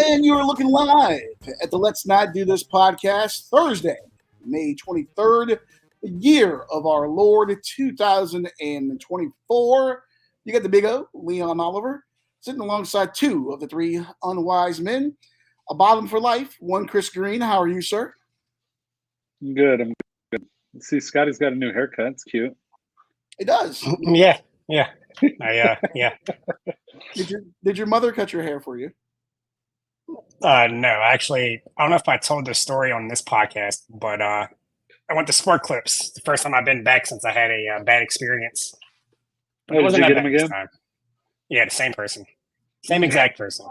And you're looking live at the Let's Not Do This podcast, Thursday, May 23rd, the year of our Lord 2024. You got the big O, Leon Oliver, sitting alongside two of the three unwise men. A bottom for life, one Chris Green. How are you, sir? I'm good. See, Scotty's got a new haircut. It's cute. It does. Yeah. Yeah. Did your mother cut your hair for you? No, actually, I don't know if I told this story on this podcast, but I went to Sport Clips. The first time I've been back since I had a bad experience. But Oh, did you get him this again? time. Yeah, the same person. Same exact person.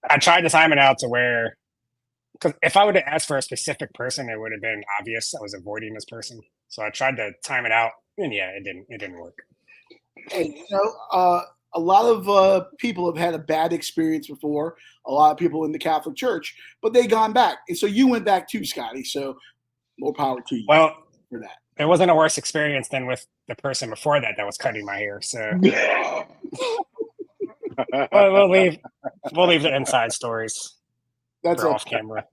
I tried to time it out to where, because if I would have asked for a specific person, it would have been obvious I was avoiding this person. So I tried to time it out, and yeah, it didn't work. Hey, a lot of people have had a bad experience before. A lot of people in the Catholic Church, but they gone back, and so you went back too, Scotty. So more power to you. Well, for that, it wasn't a worse experience than with the person before that was cutting my hair. So we'll leave the inside stories. That's off camera.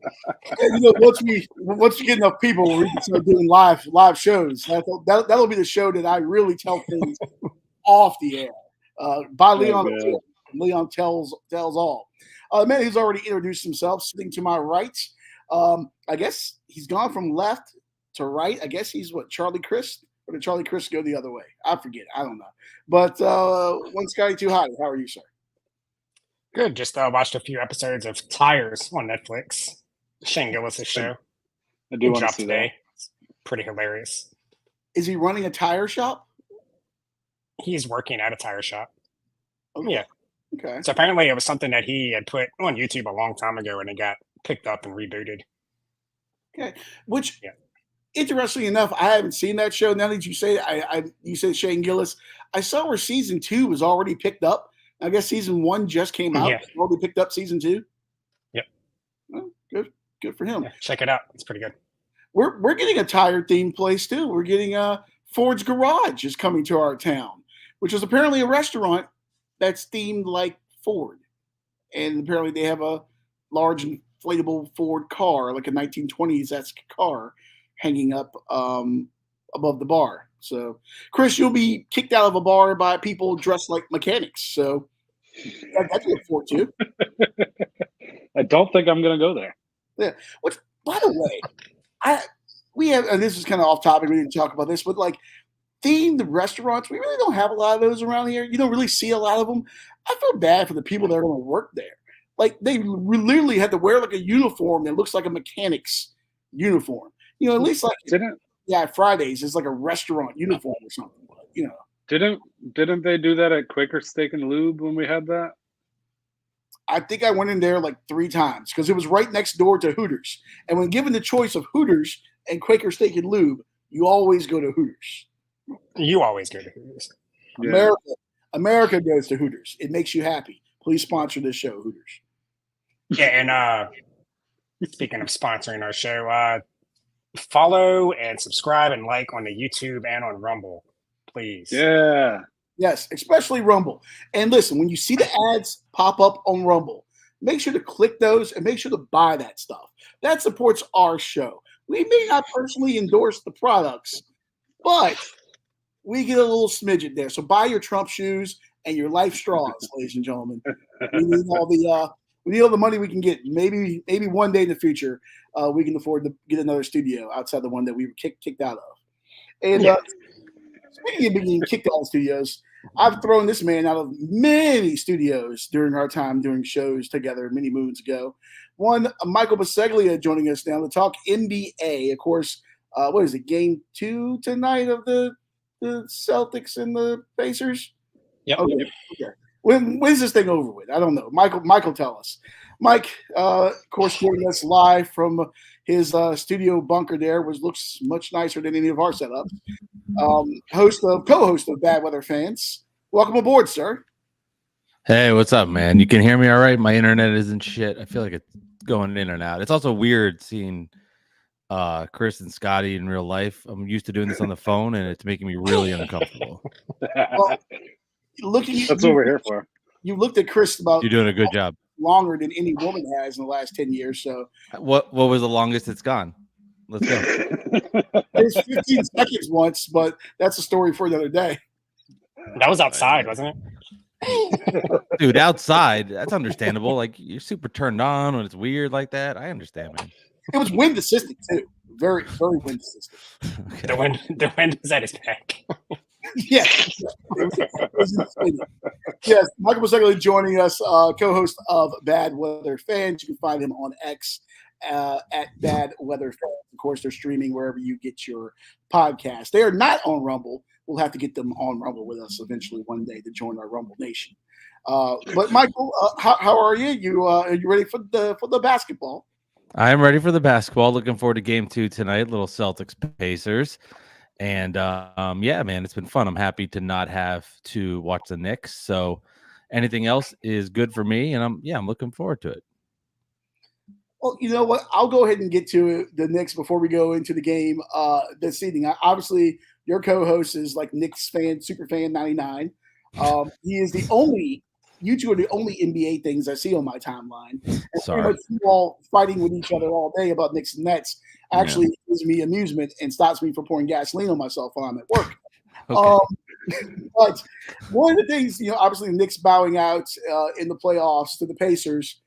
Once we get enough people, we can start doing live shows. That'll be the show that I really tell things off the air. By Leon, Leon tells all. The man who's already introduced himself, sitting to my right. I guess he's gone from left to right. I guess he's Charlie Chris, or did Charlie Chris go the other way? I forget. I don't know. But one Scotty too high. How are you, sir? Good. Just watched a few episodes of Tires on Netflix. Shane Gillis' show. I do want to see today. that. It's pretty hilarious. Is he running a tire shop? He's working at a tire shop. Okay. Yeah. Okay. So apparently it was something that he had put on YouTube a long time ago, and it got picked up and rebooted. Okay. Which, interestingly enough, I haven't seen that show. Now that you say it, you said Shane Gillis. I saw where season 2 was already picked up. I guess season 1 just came out. Yeah. Already picked up season 2. Yep. Well, good for him. Yeah, check it out. It's pretty good. We're getting a tire themed place too. We're getting Ford's Garage is coming to our town, which is apparently a restaurant that's themed like Ford, and apparently they have a large inflatable Ford car, like a 1920s-esque car, hanging up above the bar. So, Chris, you'll be kicked out of a bar by people dressed like mechanics. So, that's a Ford too. I don't think I'm going to go there. Yeah. Which, by the way, we have, and this is kind of off topic. We didn't talk about this, but like themed restaurants, we really don't have a lot of those around here. You don't really see a lot of them. I feel bad for the people that are going to work there. Like they literally had to wear like a uniform that looks like a mechanic's uniform. At least like Fridays is like a restaurant uniform or something. Didn't they do that at Quaker Steak and Lube when we had that? I think I went in there like 3 times because it was right next door to Hooters. And when given the choice of Hooters and Quaker Steak and Lube, you always go to Hooters. You always go to Hooters. Yeah. America goes to Hooters. It makes you happy. Please sponsor this show, Hooters. Yeah, and speaking of sponsoring our show, follow and subscribe and like on the YouTube and on Rumble, please. Yeah. Yes, especially Rumble. And listen, when you see the ads pop up on Rumble, make sure to click those and make sure to buy that stuff. That supports our show. We may not personally endorse the products, but we get a little smidget there. So buy your Trump shoes and your life straws, ladies and gentlemen. We need all the money we can get. Maybe one day in the future, we can afford to get another studio outside the one that we were kicked out of. And speaking of being kicked out of studios, I've thrown this man out of many studios during our time doing shows together many moons ago. One, Michael Bisceglia joining us now to talk NBA. Of course, what is it, game 2 tonight of the Celtics and the Pacers? Yep. Okay. When's this thing over with? I don't know. Michael, tell us. Mike, of course, joining us live from his studio bunker there, which looks much nicer than any of our setups. Co-host of Bad Weather Fans. Welcome aboard, sir. Hey, what's up, man? You can hear me all right? My internet isn't shit. I feel like it's going in and out. It's also weird seeing Chris and Scotty in real life. I'm used to doing this on the phone, and it's making me really uncomfortable. Well, that's what we're here for. You looked at Chris about You're doing a good job. longer than any woman has in the last 10 years. So What was the longest it's gone? Let's go. it was 15 seconds once, but that's a story for another day. That was outside, wasn't it? Dude, outside, that's understandable. Like, you're super turned on when it's weird like that. I understand, man. It was wind assistant too. Very, very wind assistant. Okay. The wind was at his back. Yes. Yes, Michael Bisceglia joining us, co-host of Bad Weather Fans. You can find him on X at Bad Weather Fans. Of course, they're streaming wherever you get your podcast. They are not on Rumble. We'll have to get them on Rumble with us eventually one day to join our Rumble Nation. But Michael, how are you? Are you ready for the basketball? I am ready for the basketball. Looking forward to game 2 tonight. Little Celtics Pacers. And yeah, man, it's been fun. I'm happy to not have to watch the Knicks. So anything else is good for me. And I'm looking forward to it. Well, you know what? I'll go ahead and get to the Knicks before we go into the game this evening. Obviously, your co-host is like Knicks fan, super fan 99. He is the only. You two are the only NBA things I see on my timeline. And Sorry. pretty much you all fighting with each other all day about Knicks and Nets actually gives me amusement and stops me from pouring gasoline on myself while I'm at work. Okay. But one of the things, obviously the Knicks bowing out in the playoffs to the Pacers.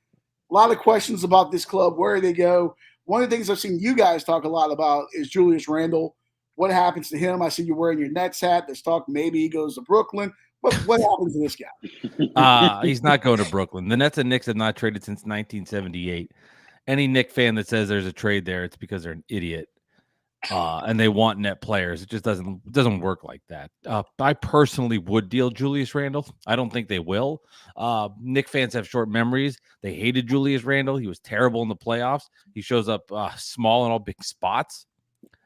A lot of questions about this club. Where do they go? One of the things I've seen you guys talk a lot about is Julius Randle. What happens to him? I see you wearing your Nets hat. There's talk maybe he goes to Brooklyn. But what happens to this guy? He's not going to Brooklyn. The Nets and Knicks have not traded since 1978. Any Knick fan that says there's a trade there, it's because they're an idiot. And they want net players. It just doesn't work like that. I personally would deal Julius Randle. I don't think they will. Knick fans have short memories. They hated Julius Randle. He was terrible in the playoffs. He shows up small in all big spots.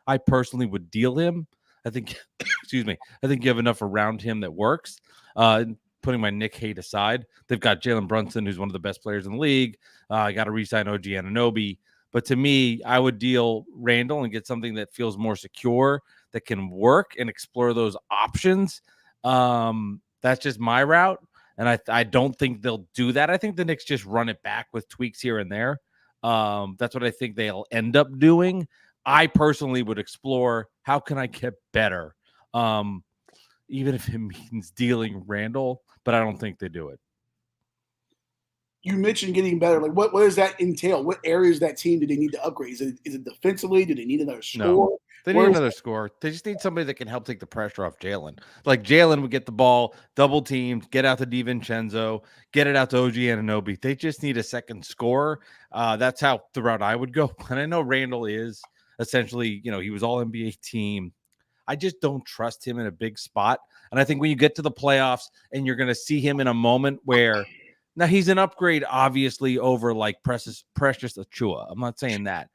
I personally would deal him. I think, excuse me, I think you have enough around him that works. Putting my Knick hate aside, they've got Jalen Brunson, who's one of the best players in the league. I got to re-sign OG Anunoby. But to me, I would deal Randle and get something that feels more secure, that can work and explore those options. That's just my route. And I don't think they'll do that. I think the Knicks just run it back with tweaks here and there. That's what I think they'll end up doing. I personally would explore how can I get better, even if it means dealing Randle, but I don't think they do it. You mentioned getting better. Like, what does that entail? What areas of that team do they need to upgrade? Is it defensively? Do they need another score? No, they need another score. They just need somebody that can help take the pressure off Jalen. Like, Jalen would get the ball, double teamed, get out to DiVincenzo, get it out to OG Anunoby. They just need a second scorer. That's how the route I would go. And I know Randle is essentially, he was all NBA team. I just don't trust him in a big spot. And I think when you get to the playoffs and you're going to see him in a moment where now he's an upgrade, obviously, over like Precious Achiuwa. I'm not saying that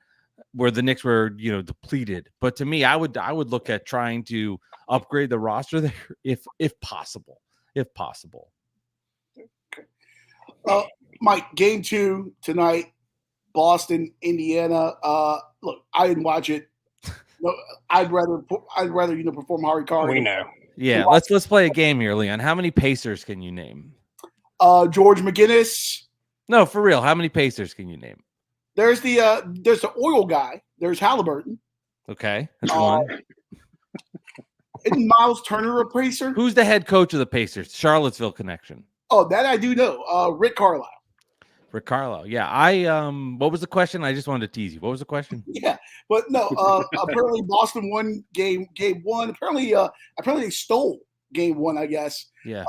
where the Knicks were, depleted. But to me, I would look at trying to upgrade the roster there if possible. If possible. Okay. Mike, game 2 tonight, Boston, Indiana. Look, I didn't watch it. No, I'd rather perform Harry Carter. We know. Yeah, let's play a game here, Leon. How many Pacers can you name? George McGinnis. No, for real. How many Pacers can you name? There's the oil guy. There's Halliburton. Okay, that's one. Isn't Miles Turner a Pacer? Who's the head coach of the Pacers? Charlottesville connection. Oh, that I do know. Rick Carlisle. Rick Carlisle. Yeah, what was the question? I just wanted to tease you. What was the question? Yeah, but no. Apparently Boston won game 1. Apparently they stole game 1. I guess. Yeah.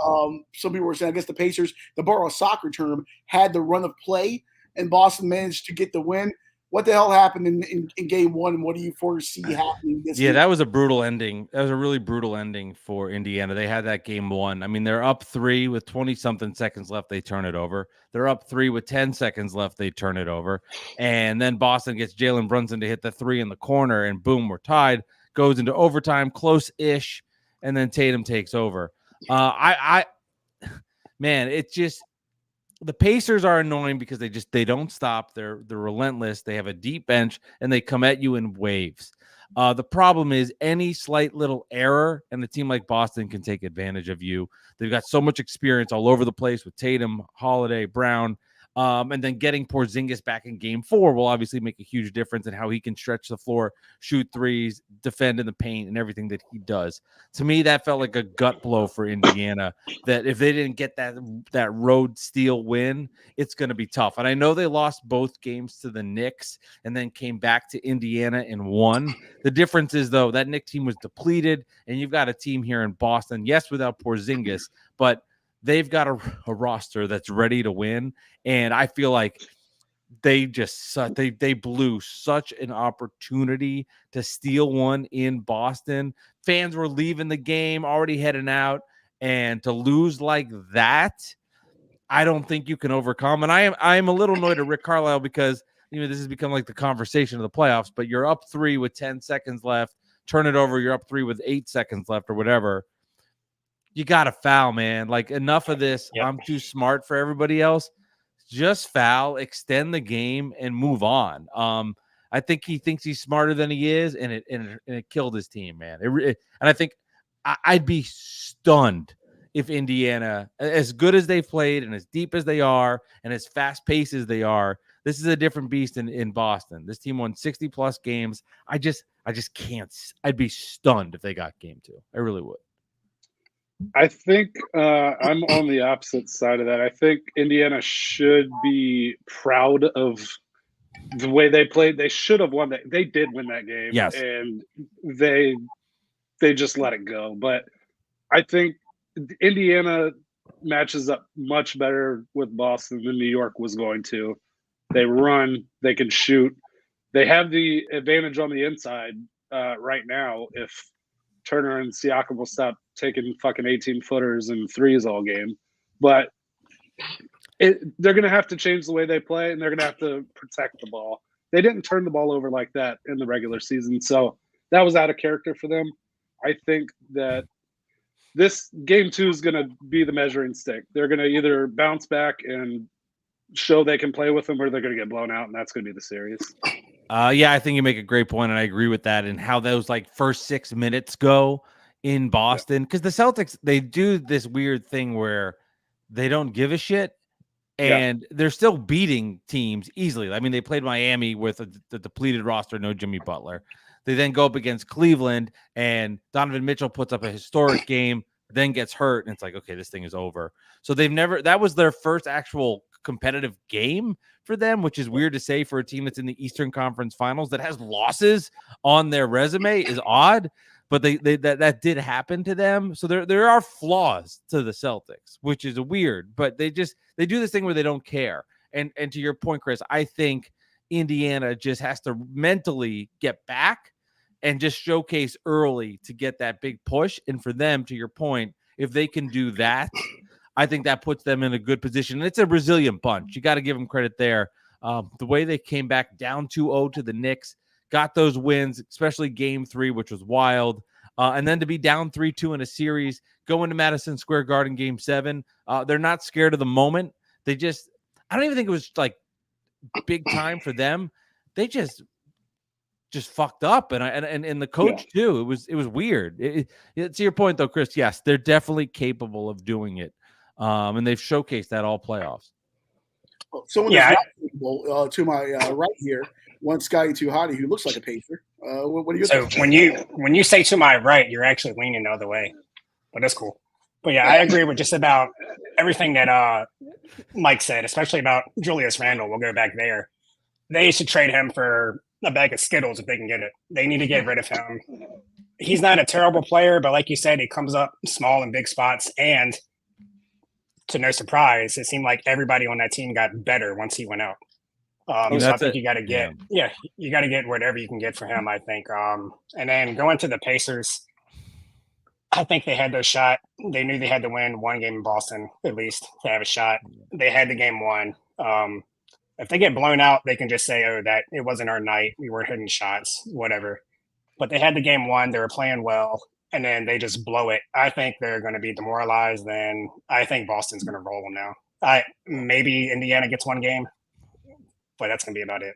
Some people were saying, I guess the Pacers, to borrow a soccer term, had the run of play, and Boston managed to get the win. What the hell happened in game 1, and what do you foresee happening this Yeah, week? that was a brutal ending. That was a really brutal ending for Indiana. They had that game 1. I mean, they're up 3 with 20-something seconds left. They turn it over. They're up 3 with 10 seconds left. They turn it over. And then Boston gets Jalen Brunson to hit the 3 in the corner, and boom, we're tied. Goes into overtime, close-ish, and then Tatum takes over. Man, it's just the Pacers are annoying because they don't stop. They're relentless. They have a deep bench and they come at you in waves. The problem is any slight little error and a team like Boston can take advantage of you. They've got so much experience all over the place with Tatum, Holiday, Brown. And then getting Porzingis back in game 4 will obviously make a huge difference in how he can stretch the floor, shoot threes, defend in the paint, and everything that he does. To me, that felt like a gut blow for Indiana, that if they didn't get that road steal win, it's going to be tough. And I know they lost both games to the Knicks and then came back to Indiana and won. The difference is, though, that Knicks team was depleted, and you've got a team here in Boston, yes, without Porzingis, but they've got a roster that's ready to win. And I feel like they blew such an opportunity to steal one in Boston. Fans were leaving the game, already heading out, and to lose like that, I don't think you can overcome. And I am a little annoyed at Rick Carlisle because this has become like the conversation of the playoffs. But you're up 3 with 10 seconds left, turn it over. You're up 3 with 8 seconds left, or whatever. You got to foul, man. Like, enough of this. Yep. I'm too smart for everybody else. Just foul, extend the game, and move on. I think he thinks he's smarter than he is, and it killed his team, man. And I think I'd be stunned if Indiana, as good as they've played and as deep as they are and as fast-paced as they are, this is a different beast in Boston. This team won 60-plus games. I just can't. I'd be stunned if they got game 2. I really would. I think I'm on the opposite side of that. I think Indiana should be proud of the way they played. They should have won that. They did win that game. Yes. And they just let it go. But I think Indiana matches up much better with Boston than New York was going to. They run. They can shoot. They have the advantage on the inside right now if Turner and Siakam will stop taking fucking 18-footers and threes all game. But they're going to have to change the way they play, and they're going to have to protect the ball. They didn't turn the ball over like that in the regular season, so that was out of character for them. I think that this game 2 is going to be the measuring stick. They're going to either bounce back and show they can play with them, or they're going to get blown out, and that's going to be the series. Yeah, I think you make a great point, and I agree with that. And how those first 6 minutes go in Boston, because the Celtics, they do this weird thing where they don't give a shit, and they're still beating teams easily. I mean, they played Miami with the depleted roster, no Jimmy Butler. They then go up against Cleveland, and Donovan Mitchell puts up a historic game, then gets hurt, and it's like, okay, this thing is over. So that was their first actual competitive game for them, which is weird to say for a team that's in the Eastern Conference Finals that has losses on their resume is odd, but that did happen to them. So there are flaws to the Celtics, which is weird, but they do this thing where they don't care. And to your point, Chris, I think Indiana just has to mentally get back and just showcase early to get that big push. And for them, to your point, if they can do that, I think that puts them in a good position. And it's a resilient bunch. You got to give them credit there. The way they came back down 2-0 to the Knicks, got those wins, especially game 3, which was wild. And then to be down 3-2 in a series, go into Madison Square Garden game 7. They're not scared of the moment. I don't even think it was big time for them. They just fucked up, and the coach too. It was weird. To your point though, Chris, yes, they're definitely capable of doing it. And they've showcased that all playoffs. Someone that's not capable, to my right here, one Scotty Too Hottie, who looks like a Pacer. What are your thoughts? When you say to my right, you're actually leaning the other way, but that's cool. But yeah, I agree with just about everything that Mike said, especially about Julius Randle. We'll go back there. They should trade him for a bag of Skittles if they can get it. They need to get rid of him. He's not a terrible player, but like you said, he comes up small in big spots, and to no surprise, it seemed like everybody on that team got better once he went out. So I think you got to get, you got to get whatever you can get for him, I think. And then going to the Pacers, I think they had their shot. They knew they had to win one game in Boston, at least, to have a shot. They had the game won. If they get blown out, they can just say, oh, that it wasn't our night. We weren't hitting shots, whatever. But they had the game won. They were playing well, and then they just blow it. I think they're going to be demoralized. Then I think Boston's going to roll them now. Maybe Indiana gets one game, but that's going to be about it.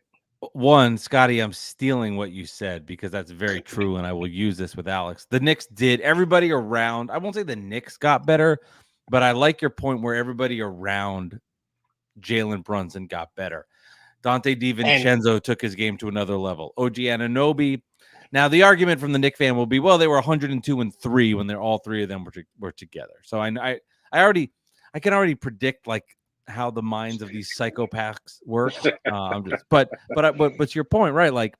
One, Scotty, I'm stealing what you said because that's very true, and I will use this with Alex. The Knicks did. Everybody around, I won't say the Knicks got better, but I like your point where everybody around Jalen Brunson got better. Dante DiVincenzo took his game to another level. OG Anunoby. Now, the argument from the Knicks fan will be, well, they were 102-3 when they're all three of them were together. So I can already predict like how the minds of these psychopaths work. But to your point, right? Like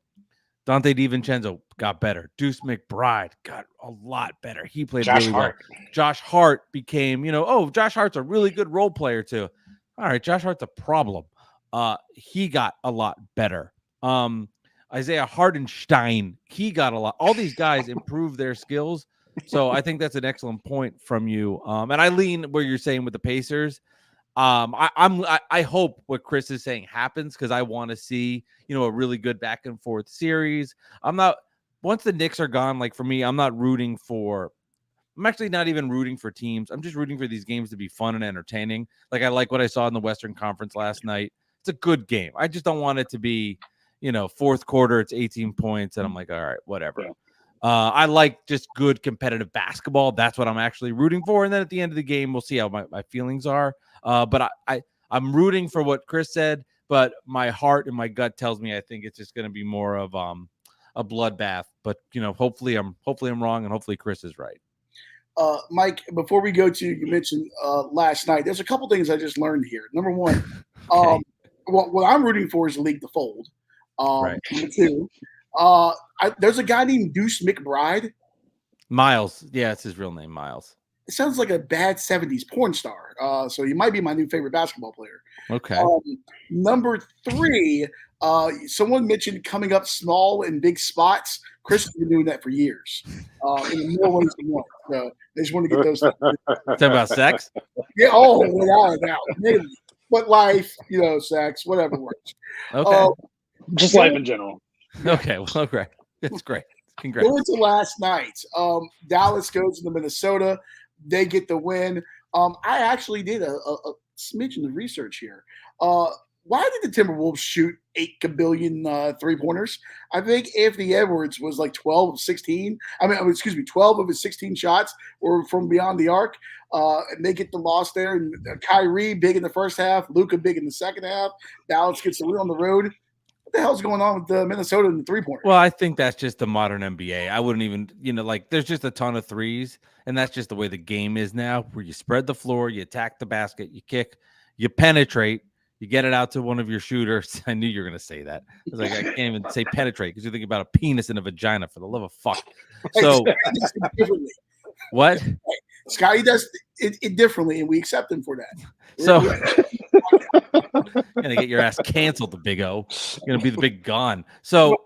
Dante DiVincenzo got better. Deuce McBride got a lot better. He played really well. Josh Hart became, Josh Hart's a really good role player too. All right, Josh Hart's a problem. He got a lot better. Isaiah Hardenstein, he got a lot. All these guys improved their skills. So I think that's an excellent point from you. And I lean where you're saying with the Pacers. I hope what Chris is saying happens because I want to see, a really good back and forth series. Once the Knicks are gone, like for me, I'm actually not even rooting for teams. I'm just rooting for these games to be fun and entertaining. Like I like what I saw in the Western Conference last night. It's a good game. I just don't want it to be, fourth quarter, it's 18 points. And I'm like, all right, whatever. I like just good competitive basketball. That's what I'm actually rooting for. And then at the end of the game, we'll see how my feelings are. But I'm rooting for what Chris said, but my heart and my gut tells me I think it's just going to be more of a bloodbath. But hopefully I'm wrong, and hopefully Chris is right. Mike, before we go to you mentioned last night, there's a couple things I just learned here. Number one, okay. What I'm rooting for is the league to fold. Right. Number two, there's a guy named Deuce McBride. Miles. Yeah, it's his real name, Miles. It sounds like a bad 70s porn star. So he might be my new favorite basketball player. Okay. Number three, someone mentioned coming up small in big spots. Chris has been doing that for years. In more ways than one. So I just want to get those. Talking about sex? Yeah. Oh, without a doubt. Maybe. But life, sex, whatever works. Okay. Just life in general. Okay. Well, great. That's great. Congrats. Going to last night, Dallas goes into Minnesota. They get the win. I actually did a smidgen of research here. Why did the Timberwolves shoot 8 billion three-pointers? I think Anthony Edwards was like 12 of 16. 12 of his 16 shots were from beyond the arc. And they get the loss there. And Kyrie big in the first half. Luka big in the second half. Dallas gets the win on the road. What the hell's going on with Minnesota and the three-pointer? Well, I think that's just the modern NBA. I wouldn't even, there's just a ton of threes, and that's just the way the game is now, where you spread the floor, you attack the basket, you kick, you penetrate, you get it out to one of your shooters. I knew you were going to say that. I was like, I can't even say penetrate because you're thinking about a penis and a vagina, for the love of fuck. So, what? Scotty does it differently, and we accept him for that. So, you're gonna get your ass canceled, the big O. You're gonna be the big gone. So,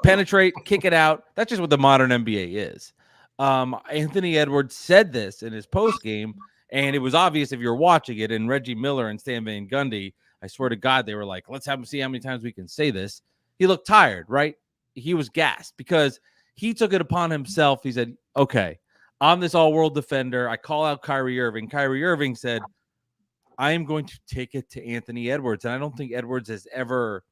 penetrate, kick it out. That's just what the modern NBA is. Anthony Edwards said this in his post game, and it was obvious if you're watching it. And Reggie Miller and Stan Van Gundy, I swear to God, they were like, "Let's have him see how many times we can say this." He looked tired, right? He was gassed because he took it upon himself. He said, "Okay, I'm this all-world defender. I call out Kyrie Irving." Kyrie Irving said, "I am going to take it to Anthony Edwards." And I don't think Edwards has ever,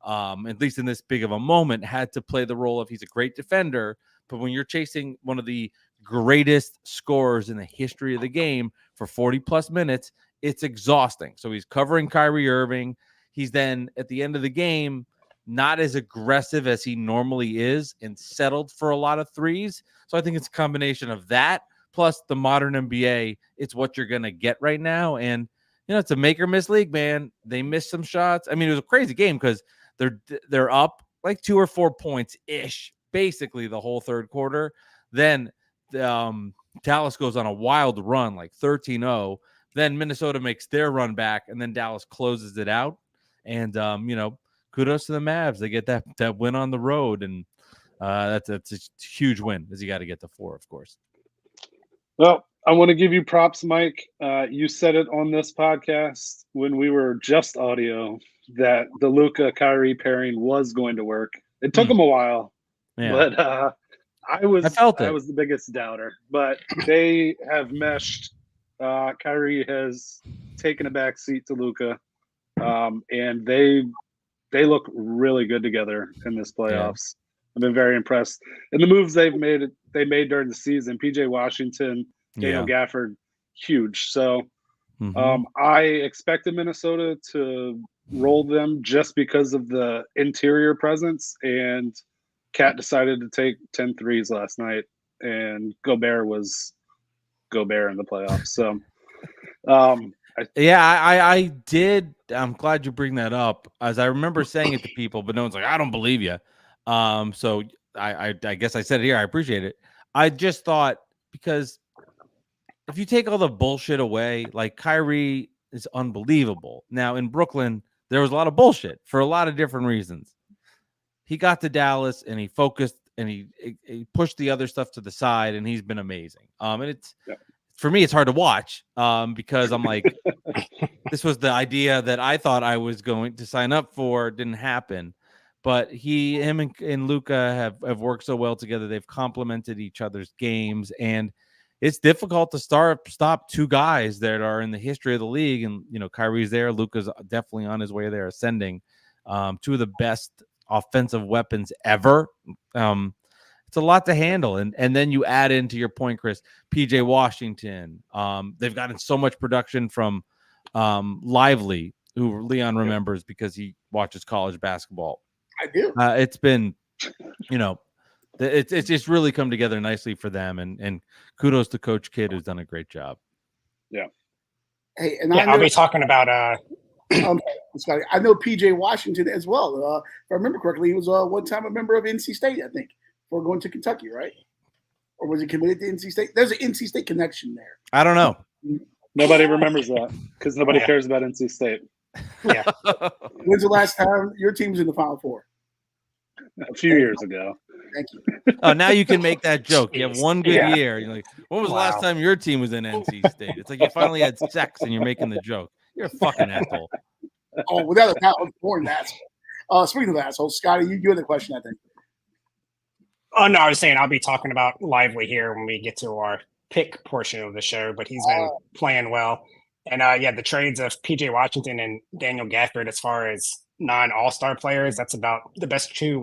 at least in this big of a moment, had to play the role of he's a great defender. But when you're chasing one of the greatest scorers in the history of the game for 40-plus minutes, it's exhausting. So he's covering Kyrie Irving. He's then, at the end of the game, not as aggressive as he normally is and settled for a lot of threes. So I think it's a combination of that plus the modern NBA. It's what you're going to get right now. And, it's a make or miss league, man. They missed some shots. I mean, it was a crazy game because they're up like 2 or 4 points ish, basically the whole third quarter. Then Dallas goes on a wild run, like 13-0. Then Minnesota makes their run back, and then Dallas closes it out. And kudos to the Mavs. They get that win on the road, and that's a huge win, as you got to get to 4, of course. Well, I want to give you props, Mike. You said it on this podcast when we were just audio that the Luka Kyrie pairing was going to work. It took them a while, but I was the biggest doubter. But they have meshed. Kyrie has taken a back seat to Luka, and they look really good together in this playoffs. Yeah. I've been very impressed. And the moves they made during the season, PJ Washington, Daniel Gafford, huge. So Mhm. I expected Minnesota to roll them just because of the interior presence, and Cat decided to take 10 threes last night, and Gobert was Gobert in the playoffs. So, Yeah, I did. I'm glad you bring that up, as I remember saying it to people, but no one's like, I don't believe you. So I guess I said it here. I appreciate it. I just thought, because if you take all the bullshit away, like, Kyrie is unbelievable. Now in Brooklyn, there was a lot of bullshit for a lot of different reasons. He got to Dallas and he focused and he pushed the other stuff to the side, and he's been amazing. And it's Yeah. for me, it's hard to watch because I'm like, this was the idea that I thought I was going to sign up for. Didn't happen. But him and Luka have worked so well together. They've complemented each other's games, and it's difficult to stop two guys that are in the history of the league. And Kyrie's there, Luka's definitely on his way there, ascending. Two of the best offensive weapons ever. It's a lot to handle, and then you add into your point, Chris, PJ Washington. They've gotten so much production from Lively, who Leon remembers because he watches college basketball. I do. It's been, it's just really come together nicely for them, and kudos to Coach Kidd, who's done a great job. Yeah. Hey, and I'll be talking about Scotty, I know PJ Washington as well. If I remember correctly, he was one time a member of NC State, I think, before going to Kentucky, right? Or was he committed to NC State? There's an NC State connection there. I don't know. Nobody remembers that because nobody cares about NC State. Yeah. When's the last time your team was in the Final Four? A few years ago. Thank you. Oh, now you can make that joke. You have one good Yeah. year. You're like, when was the last time your team was in NC State? It's like you finally had sex and you're making the joke. You're a fucking asshole. Oh, without a doubt, I was born an asshole. Speaking of assholes, Scotty, you had a question, I think. Oh, no, I was saying I'll be talking about Lively here when we get to our pick portion of the show, but he's been playing well. And the trades of PJ Washington and Daniel Gafford, as far as non-all-star players, that's about the best two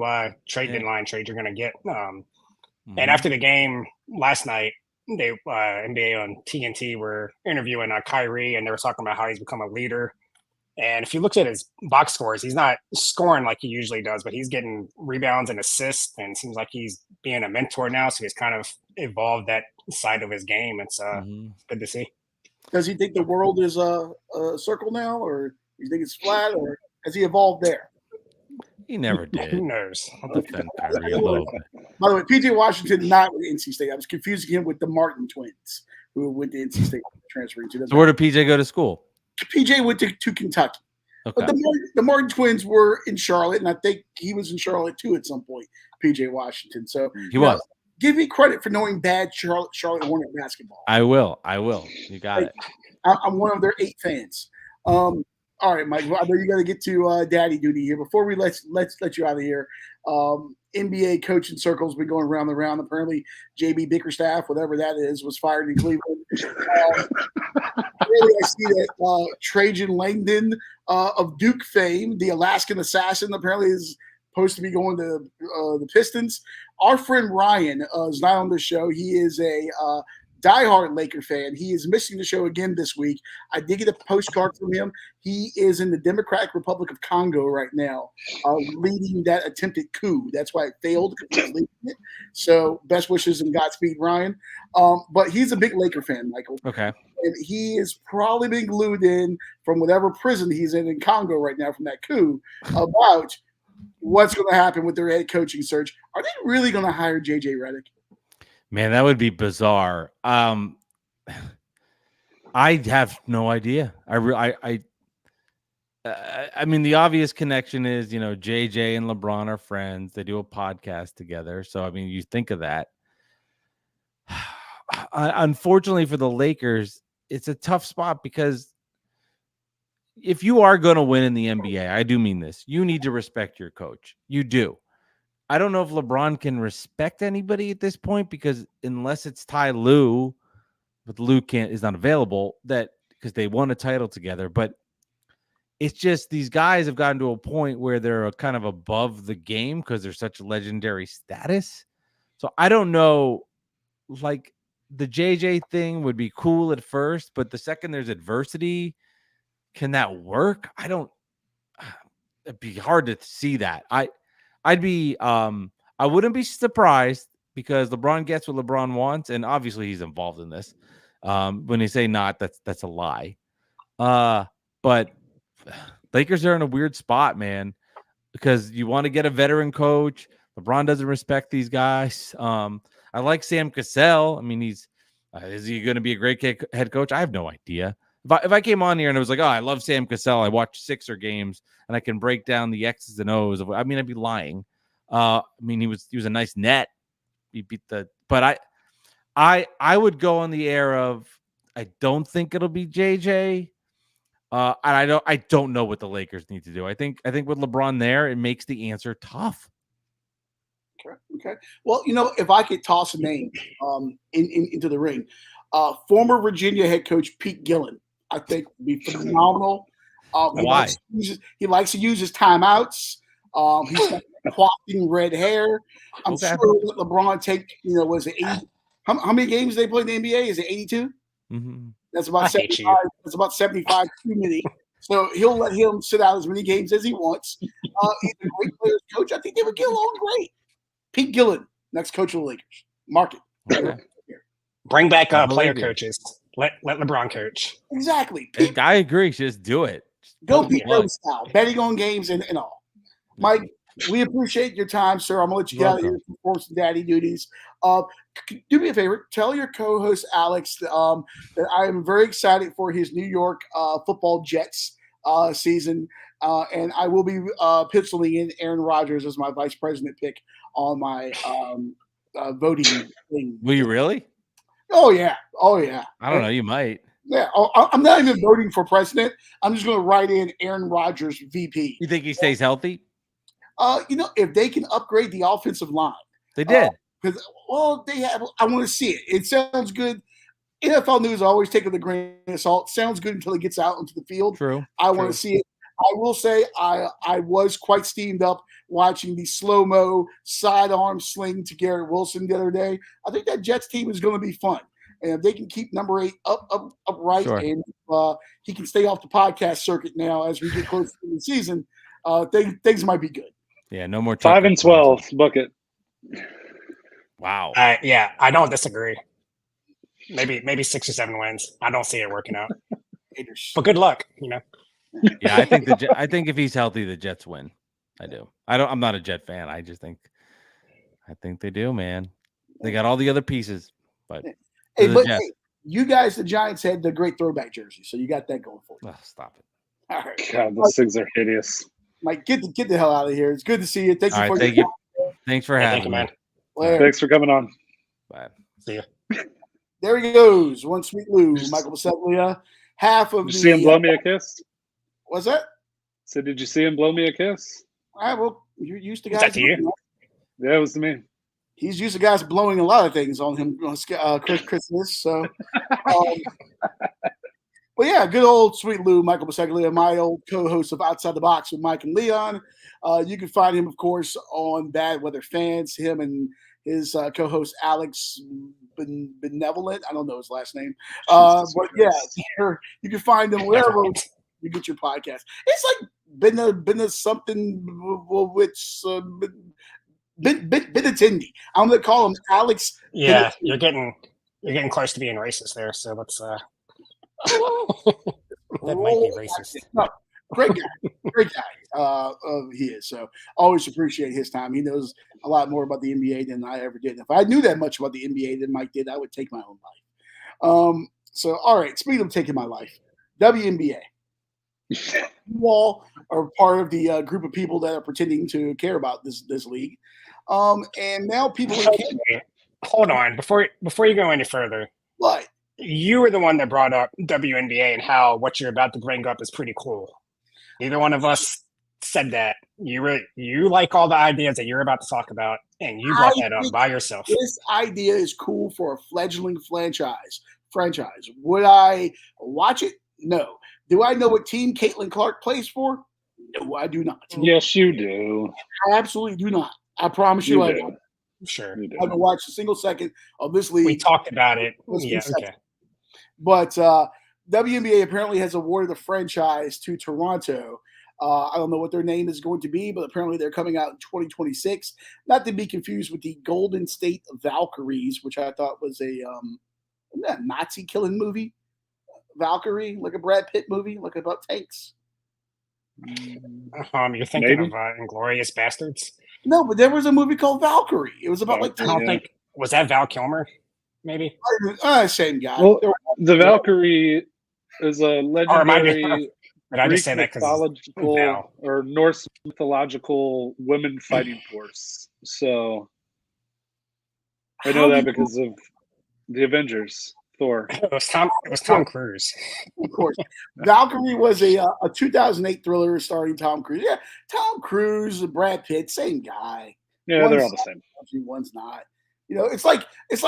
trade deadline trade you're going to get. And after the game last night, they NBA on TNT were interviewing Kyrie, and they were talking about how he's become a leader. And if you look at his box scores, he's not scoring like he usually does, but he's getting rebounds and assists, and it seems like he's being a mentor now. So he's kind of evolved that side of his game. It's good to see. Does he think the world is a circle now, or you think it's flat, or has he evolved there? He never did. Who knows? I'll defend Kyrie a little bit. By the way, PJ Washington not with NC State. I was confusing him with the Martin twins, who went to NC State transferring to. So where did PJ go to school? PJ went to Kentucky. Okay. But the Martin twins were in Charlotte, and I think he was in Charlotte too at some point, PJ Washington. So he was. Give me credit for knowing bad Charlotte Hornet basketball. I will. You got it. I'm one of their 8 fans. All right, Mike. I know you got to get to daddy duty here. Before we let you out of here, NBA coaching circles been going round and round. Apparently, JB Bickerstaff, whatever that is, was fired in Cleveland. Really, I see that Trajan Langdon of Duke fame, the Alaskan assassin, apparently is supposed to be going to the Pistons. Our friend Ryan is not on the show. He is a diehard Laker fan. He is missing the show again this week. I did get a postcard from him. He is in the Democratic Republic of Congo right now, leading that attempted coup. That's why it failed, because he was leading it. So best wishes and Godspeed, Ryan. But he's a big Laker fan, Michael. Okay. And he is probably being glued in from whatever prison he's in Congo right now from that coup about what's going to happen with their head coaching search. Are they really going to hire JJ Redick? Man, that would be bizarre. I have no idea. I mean, the obvious connection is, JJ and LeBron are friends. They do a podcast together. So, I mean, you think of that. Unfortunately for the Lakers, it's a tough spot because if you are going to win in the NBA, I do mean this, you need to respect your coach. You do. I don't know if LeBron can respect anybody at this point, because unless it's Ty Lue, but Lue is not available, that because they won a title together. But it's just these guys have gotten to a point where they're kind of above the game because they're such a legendary status. So I don't know, like, the JJ thing would be cool at first, but the second there's adversity, can that work? It'd be hard to see that. I wouldn't be surprised because LeBron gets what LeBron wants, and obviously he's involved in this. When they say not, that's a lie. But Lakers are in a weird spot, man, because you want to get a veteran coach. LeBron doesn't respect these guys. I like Sam Cassell. I mean, is he going to be a great head coach? I have no idea. If I came on here and it was like, oh, I love Sam Cassell, I watched Sixer games and I can break down the X's and O's of, I mean, I'd be lying. I mean, he was a nice net. He beat but I would go on the air of, I don't think it'll be JJ. And I don't know what the Lakers need to do. I think with LeBron there, it makes the answer tough. Okay. Well, if I could toss a name into the ring, former Virginia head coach Pete Gillen, I think would be phenomenal. Why? He likes to use his timeouts. He's got quaffing red hair. I'm sure that LeBron take, was it 80? How many games they play in the NBA? Is it 82? Mm-hmm. That's about 75. That's about 75 too many. So he'll let him sit out as many games as he wants. He's a great players coach. I think they would get along great. Pete Gillen, next coach of the Lakers. Mark it. Okay. Bring back player coaches. Let LeBron coach. Exactly. I agree. Just do it. Go Pete Rose style. Betting on games and all. Mike, we appreciate your time, sir. I'm going to let you get out of here and perform some daddy duties. Do me a favor. Tell your co-host, Alex, that I am very excited for his New York football Jets season. And I will be penciling in Aaron Rodgers as my vice president pick on my voting thing. Will you really? Oh, yeah. I don't know. You might. Yeah. I'm not even voting for president. I'm just going to write in Aaron Rodgers VP. You think he stays healthy? If they can upgrade the offensive line. They did. Because, they have. I want to see it. It sounds good. NFL news always take it with a grain of salt. Sounds good until it gets out into the field. True. I want to see it. I will say I was quite steamed up watching the slow-mo sidearm sling to Garrett Wilson the other day. I think that Jets team is going to be fun. And if they can keep number 8 upright, sure, and he can stay off the podcast circuit now as we get closer to the season, things might be good. Yeah, no more 5-12 bucket. Wow. Yeah, I don't disagree. Maybe 6 or 7 wins. I don't see it working out. But good luck, Yeah, I think if he's healthy, the Jets win. I do. I'm not a Jet fan. I think they do, man. They got all the other pieces, but hey, you guys, the Giants had the great throwback jersey, so you got that going for you. Oh, stop it. All right. God, those things are hideous. Mike, get the hell out of here. It's good to see you. Thank you. Thanks for having me, man. Thanks for coming on. Bye. See ya. There he goes. One sweet Lou, Michael Bisceglia. Half of Did you see him blow me a kiss? What's that? So did you see him blow me a kiss? All right, well, you're used to guys. Is that to you? Yeah, it was to me. He's used to guys blowing a lot of things on him, Christmas. So, well, yeah, good old sweet Lou, Michael Bisceglia, my old co-host of Outside the Box with Mike and Leon. You can find him, of course, on Bad Weather Fans. Him and his co-host Alex Benevolent. I don't know his last name, but yeah, you can find him wherever you get your podcast. It's like been something with Benatendi. I'm gonna call him Alex. Yeah, you're getting close to being racist there. So let's. That might be racist. No, great guy. He is. So always appreciate his time. He knows a lot more about the NBA than I ever did. If I knew that much about the NBA than Mike did, I would take my own life. So all right, speaking of taking my life, WNBA. You all are part of the group of people that are pretending to care about this league, and now people. Hold on, before you go any further. What? You were the one that brought up WNBA and how what you're about to bring up is pretty cool. Neither one of us said that. You like all the ideas that you're about to talk about, and you brought that up by yourself. This idea is cool for a fledgling franchise. Would I watch it? No. Do I know what team Caitlin Clark plays for? No, I do not. Yes, you do. I absolutely do not. I promise you I do. don't. Sure. You do. I haven't watched a single second of this league. We talked about it. Let's Yeah. be Okay. But WNBA apparently has awarded a franchise to Toronto. I don't know what their name is going to be, but apparently they're coming out in 2026. Not to be confused with the Golden State Valkyries, which I thought was a isn't that a Nazi killing movie? Valkyrie, like a Brad Pitt movie, like about tanks. You're thinking Maybe. of Inglorious Bastards. No, but there was a movie called Valkyrie. It was about like I don't Yeah. think was that Val Kilmer. Maybe. Same guy. Well, the Valkyrie is a Or am I legendary But I Greek just say that because mythological Val. or Norse mythological women fighting force. So I know that because of the Avengers, Thor. It was Tom Cruise. Of course. Valkyrie was a 2008 thriller starring Tom Cruise. Yeah, Tom Cruise, Brad Pitt, same guy. Yeah, they're all the same. One's not. You know, it's like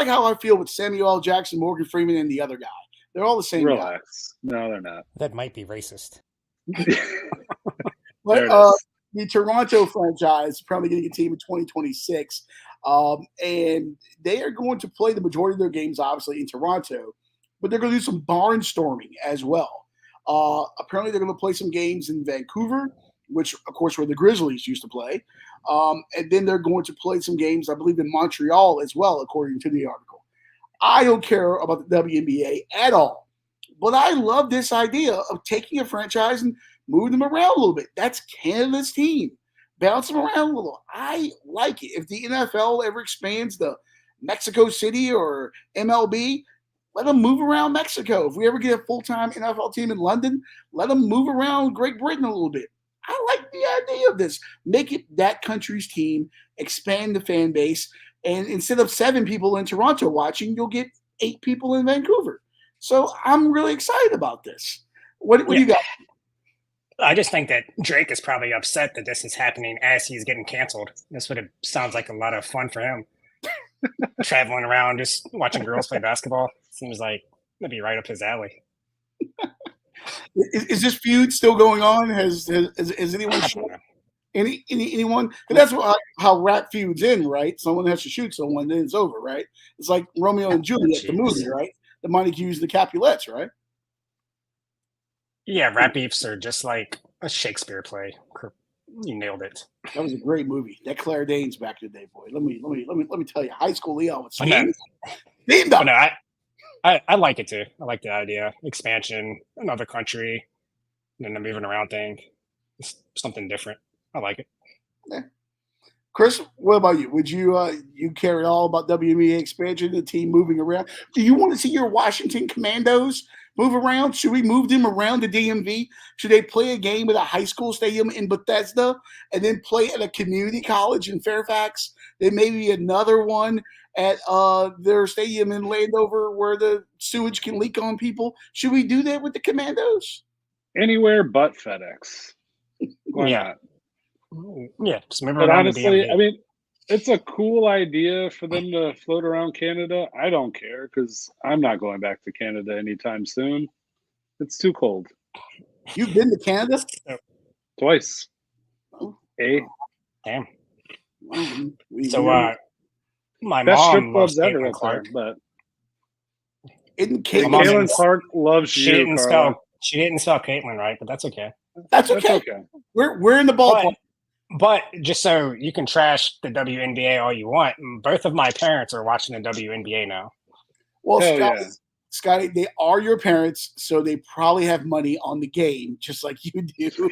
how I feel with Samuel L. Jackson, Morgan Freeman, and the other guy. They're all the same guy. Relax. No, they're not. That might be racist. But There it is. the Toronto franchise is probably getting a team in 2026. And they are going to play the majority of their games, obviously, in Toronto, but they're going to do some barnstorming as well. Apparently, they're going to play some games in Vancouver, which, of course, where the Grizzlies used to play. And then they're going to play some games, I believe, in Montreal as well, according to the article. I don't care about the WNBA at all, but I love this idea of taking a franchise and moving them around a little bit. That's Canada's team. Bounce them around a little. I like it. If the NFL ever expands to Mexico City or MLB, let them move around Mexico. If we ever get a full-time NFL team in London, let them move around Great Britain a little bit. I like the idea of this. Make it that country's team, expand the fan base, and instead of 7 people in Toronto watching, you'll get 8 people in Vancouver. So I'm really excited about this. What do you got? I just think that Drake is probably upset that this is happening as he's getting canceled. This would have sounds like a lot of fun for him. Traveling around, just watching girls play basketball. Seems like it'd be right up his alley. Is this feud still going on? Has anyone shot anyone? That's how rap feuds end, right? Someone has to shoot someone, then it's over, right? It's like Romeo and Juliet, the movie, right? The Montagues and the Capulets, right? Yeah, rap beefs are just like a Shakespeare play. You nailed it. That was a great movie. That Claire Danes back in the day, boy. Let me tell you, High School Leon was themed up. No, I like it too. I like the idea. Expansion, another country, and then the moving around thing. It's something different. I like it. Yeah. Chris, what about you? Would you care at all about WNBA expansion, the team moving around? Do you want to see your Washington Commandos move around? Should we move them around the DMV? Should they play a game at a high school stadium in Bethesda and then play at a community college in Fairfax? Then maybe another one at their stadium in Landover where the sewage can leak on people? Should we do that with the Commandos? Anywhere but FedEx. Why Yeah. not? Yeah, just move But around honestly, the DMV. I mean, it's a cool idea for them to float around Canada. I don't care because I'm not going back to Canada anytime soon. It's too cold. You've been to Canada? Twice. Oh. Damn. Well, So my Best mom strip loves clubs ever Caitlin up there, Clark. but isn't My mom Caitlin? Caitlin Clark loves She you, didn't Carla. spell Caitlin right, but that's okay. That's That's okay. okay. We're in the ballpark. But just so you can trash the WNBA all you want, both of my parents are watching the WNBA now. Well, Hell Scotty, they are your parents, so they probably have money on the game, just like you do.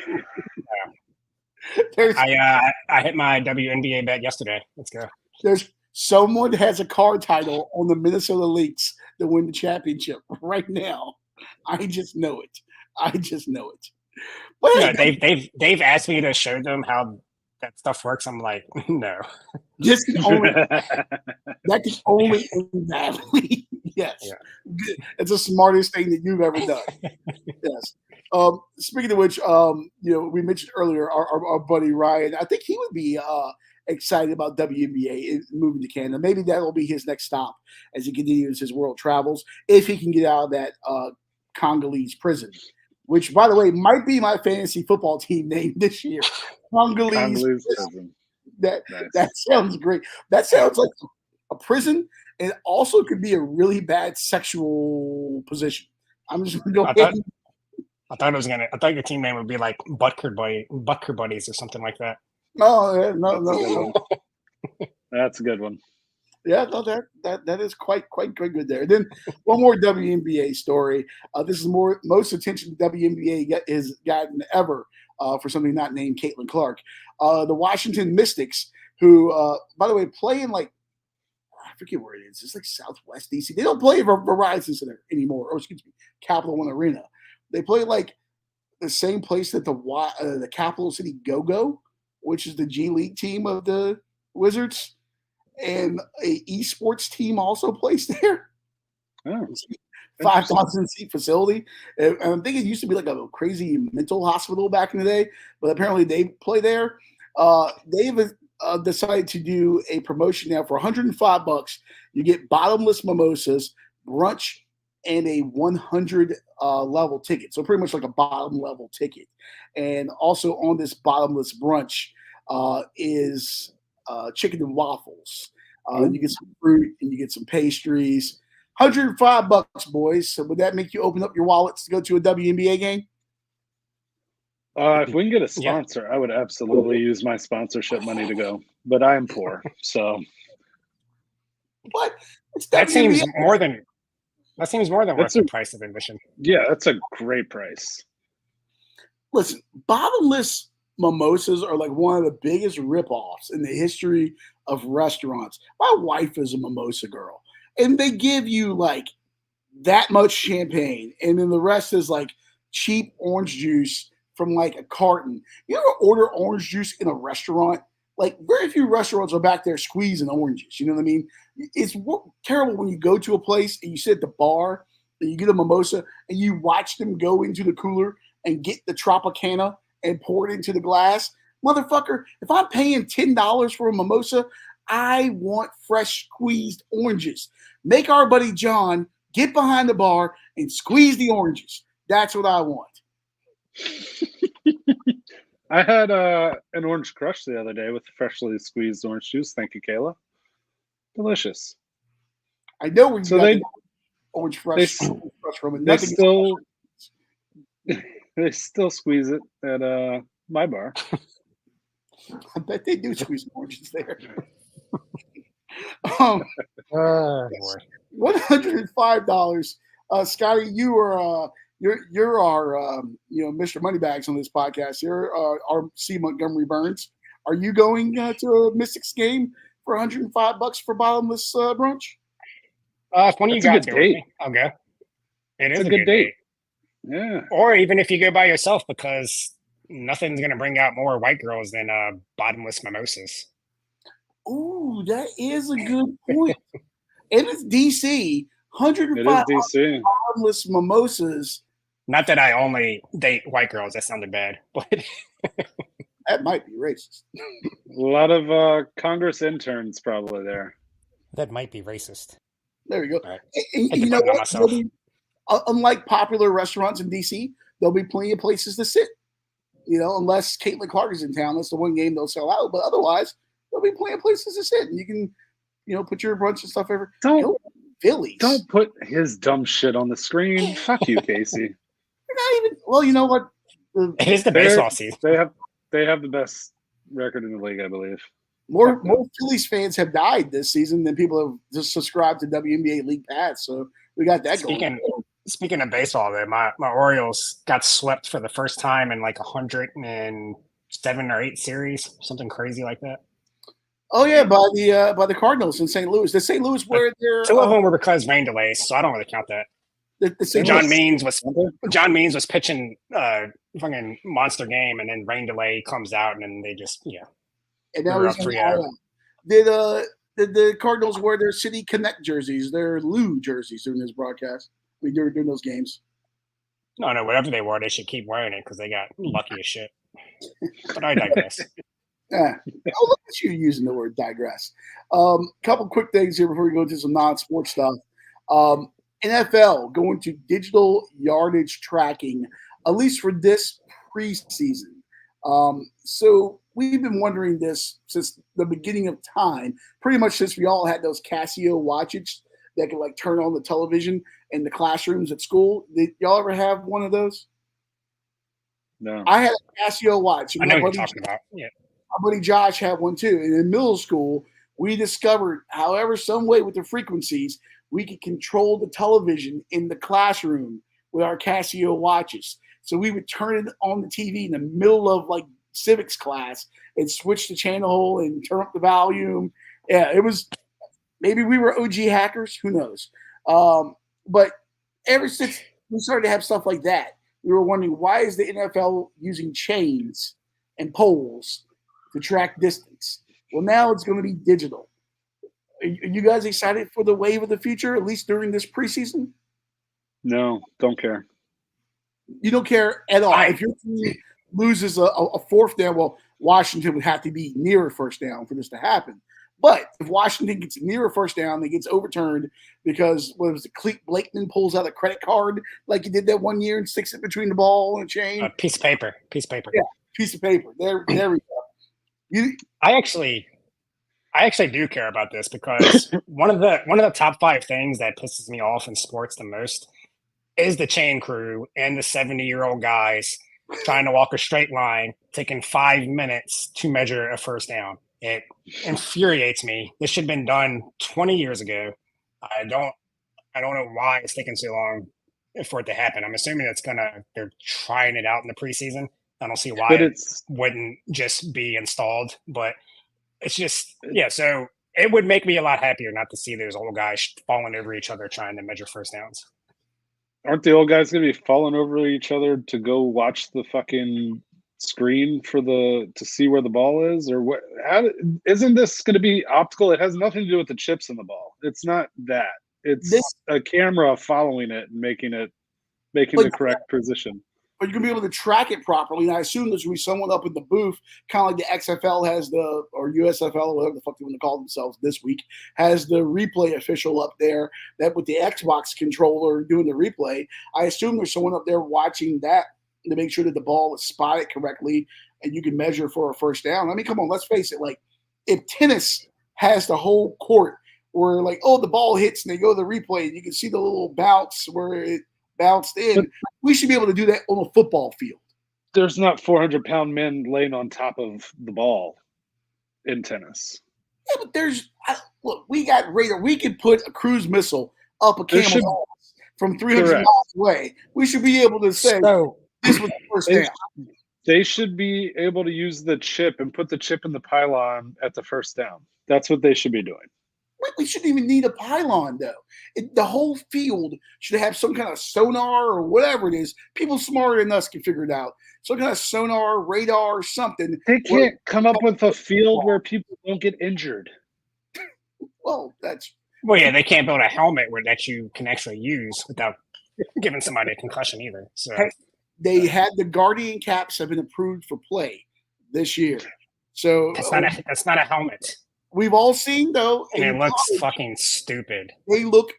I hit my WNBA bet yesterday. Let's go. There's someone has a car title on the Minnesota Lynx to win the championship right now. I just know it. But No, they've asked me to show them how that stuff works. I'm like, no. that can only end badly. Yes. Yeah. It's the smartest thing that you've ever done. Yes. Speaking of which, we mentioned earlier our buddy Ryan. I think he would be excited about WNBA moving to Canada. Maybe that will be his next stop as he continues his world travels, if he can get out of that Congolese prison, which, by the way, might be my fantasy football team name this year. Congolese prison. That Nice. that sounds great. That sounds like a prison, and also could be a really bad sexual position. I'm just gonna go I ahead. thought I thought it was gonna. I thought your team name would be like Butker Buddies or something like that. No, That's a good no. one. That's a good one. Yeah, no, that is quite good there. Then one more WNBA story. This is most attention WNBA has gotten ever for something not named Caitlin Clark. The Washington Mystics, who by the way play in like I forget where it is. It's like Southwest DC. They don't play at Verizon Center anymore, or excuse me, Capital One Arena. They play like the same place that the Capital City Go-Go, which is the G League team of the Wizards. And a esports team also plays there. Oh, 5,000 seat facility. And I think it used to be like a crazy mental hospital back in the day, but apparently they play there. They've decided to do a promotion now for $105. You get bottomless mimosas, brunch, and a 100 level ticket. So pretty much like a bottom level ticket. And also on this bottomless brunch is chicken and waffles. You get some fruit and you get some pastries. $105, boys. So would that make you open up your wallets to go to a WNBA game? If we can get a sponsor, I would absolutely use my sponsorship money to go. But I am poor, so. But it's That seems WNBA. more than worth the price of admission. Yeah, that's a great price. Listen, bottomless mimosas are like one of the biggest ripoffs in the history of restaurants. My wife is a mimosa girl, and they give you like that much champagne, and then the rest is like cheap orange juice from like a carton. You ever order orange juice in a restaurant? Like very few restaurants are back there squeezing oranges. You know what I mean? It's terrible when you go to a place and you sit at the bar and you get a mimosa and you watch them go into the cooler and get the Tropicana and pour it into the glass. Motherfucker, if I'm paying $10 for a mimosa, I want fresh squeezed oranges. Make our buddy John get behind the bar and squeeze the oranges. That's what I want. I had an orange crush the other day with freshly squeezed orange juice. Thank you, Kayla. Delicious. I know where you So got they- the orange fresh from it. They Nothing still they still squeeze it at my bar. I bet they do squeeze oranges there. Boy. $105. Scotty, you are you're our Mr. Moneybags on this podcast. You're our C. Montgomery Burns. Are you going to a Mystics game for $105 for bottomless brunch? If one of you That's a guys good go with date. me, I'll go. It is It's a good date. Yeah. Or even if you go by yourself, because nothing's going to bring out more white girls than bottomless mimosas. Ooh, that is a good point. And it's DC. It $105 is DC. bottomless mimosas. Not that I only date white girls. That sounded bad, but That might be racist. A lot of Congress interns probably there. that might be racist. There we go. All right. And Had to you know put it on what? myself. Unlike popular restaurants in DC, there'll be plenty of places to sit. Unless Caitlin Clark is in town, that's the one game they'll sell out. But otherwise, there'll be plenty of places to sit, and you can, put your brunch and stuff over. Don't Phillies. Don't put his dumb shit on the screen. Fuck you, Casey. You're not even. Well, you know what? It is the baseball season. They have the best record in the league, I believe. More Phillies fans have died this season than people have just subscribed to WNBA League Pass. So we got that going. Speaking of baseball, though, my Orioles got swept for the first time in like 107 or 8 series, something crazy like that. Oh yeah, by the Cardinals in St. Louis. The St. Louis where they're 2 of them were because rain delays, so I don't really count that. John Means was pitching fucking monster game, and then rain delay comes out, and then they just And now he's on IL. Did the Cardinals wear their City Connect jerseys, their Lou jerseys during this broadcast? I mean, during those games. No, whatever they wore, they should keep wearing it because they got lucky as shit. But I digress. Yeah. Oh, look at you using the word digress. Couple quick things here before we go into some non-sports stuff. NFL going to digital yardage tracking, at least for this preseason. So we've been wondering this since the beginning of time, pretty much since we all had those Casio watches that could like turn on the television in the classrooms at school. Did y'all ever have one of those? No. I had a Casio watch. I know what you're talking about. Yeah. My buddy Josh had one too. And in middle school, we discovered, however, some way with the frequencies, we could control the television in the classroom with our Casio watches. So we would turn it on the TV in the middle of like civics class and switch the channel and turn up the volume. Yeah, it was maybe we were OG hackers. Who knows? But ever since we started to have stuff like that, we were wondering, why is the NFL using chains and poles to track distance? Well, now it's going to be digital. Are you guys excited for the wave of the future, at least during this preseason? No, don't care. You don't care at all. If your team loses a fourth down, well, Washington would have to be near a first down for this to happen. But if Washington gets near a first down, it gets overturned because what was it, Cleet Blakeman pulls out a credit card like he did that one year and sticks it between the ball and a chain. A piece of paper. Yeah, piece of paper. There we go. I actually do care about this because one of the top 5 things that pisses me off in sports the most is the chain crew and the 70-year-old guys trying to walk a straight line, taking 5 minutes to measure a first down. It infuriates me. This should have been done 20 years ago. I don't know why it's taking so long for it to happen. I'm assuming they're trying it out in the preseason. I don't see why it wouldn't just be installed, but it's just, yeah. So it would make me a lot happier not to see those old guys falling over each other trying to measure first downs. Aren't the old guys going to be falling over each other to go watch the fucking screen to see where the ball is? Or what? Isn't this going to be optical? It has nothing to do with the chips in the ball. It's not that. It's a camera following it and making the correct position. But you're going to be able to track it properly. And I assume there's going to be someone up in the booth, kind of like the XFL has or USFL, or whatever the fuck they want to call themselves this week, has the replay official up there that with the Xbox controller doing the replay. I assume there's someone up there watching that to make sure that the ball is spotted correctly and you can measure for a first down. I mean, come on, let's face it. Like, if tennis has the whole court where, like, oh, the ball hits and they go to the replay and you can see the little bounce where it bounced in, we should be able to do that on a football field. There's not 400-pound men laying on top of the ball in tennis. Yeah, but look, we got radar. We could put a cruise missile up a camel's ass from 300 miles away. We should be able to say this was the first down. They should be able to use the chip and put the chip in the pylon at the first down. That's what they should be doing. We shouldn't even need a pylon, though. The whole field should have some kind of sonar or whatever it is. People smarter than us can figure it out. Some kind of sonar, radar, or something. They can't come up with a field where people don't get injured. Well, yeah, they can't build a helmet that you can actually use without giving somebody a concussion either. So they had the Guardian caps have been approved for play this year. So that's not a helmet. We've all seen, though. And it looks fucking stupid. They look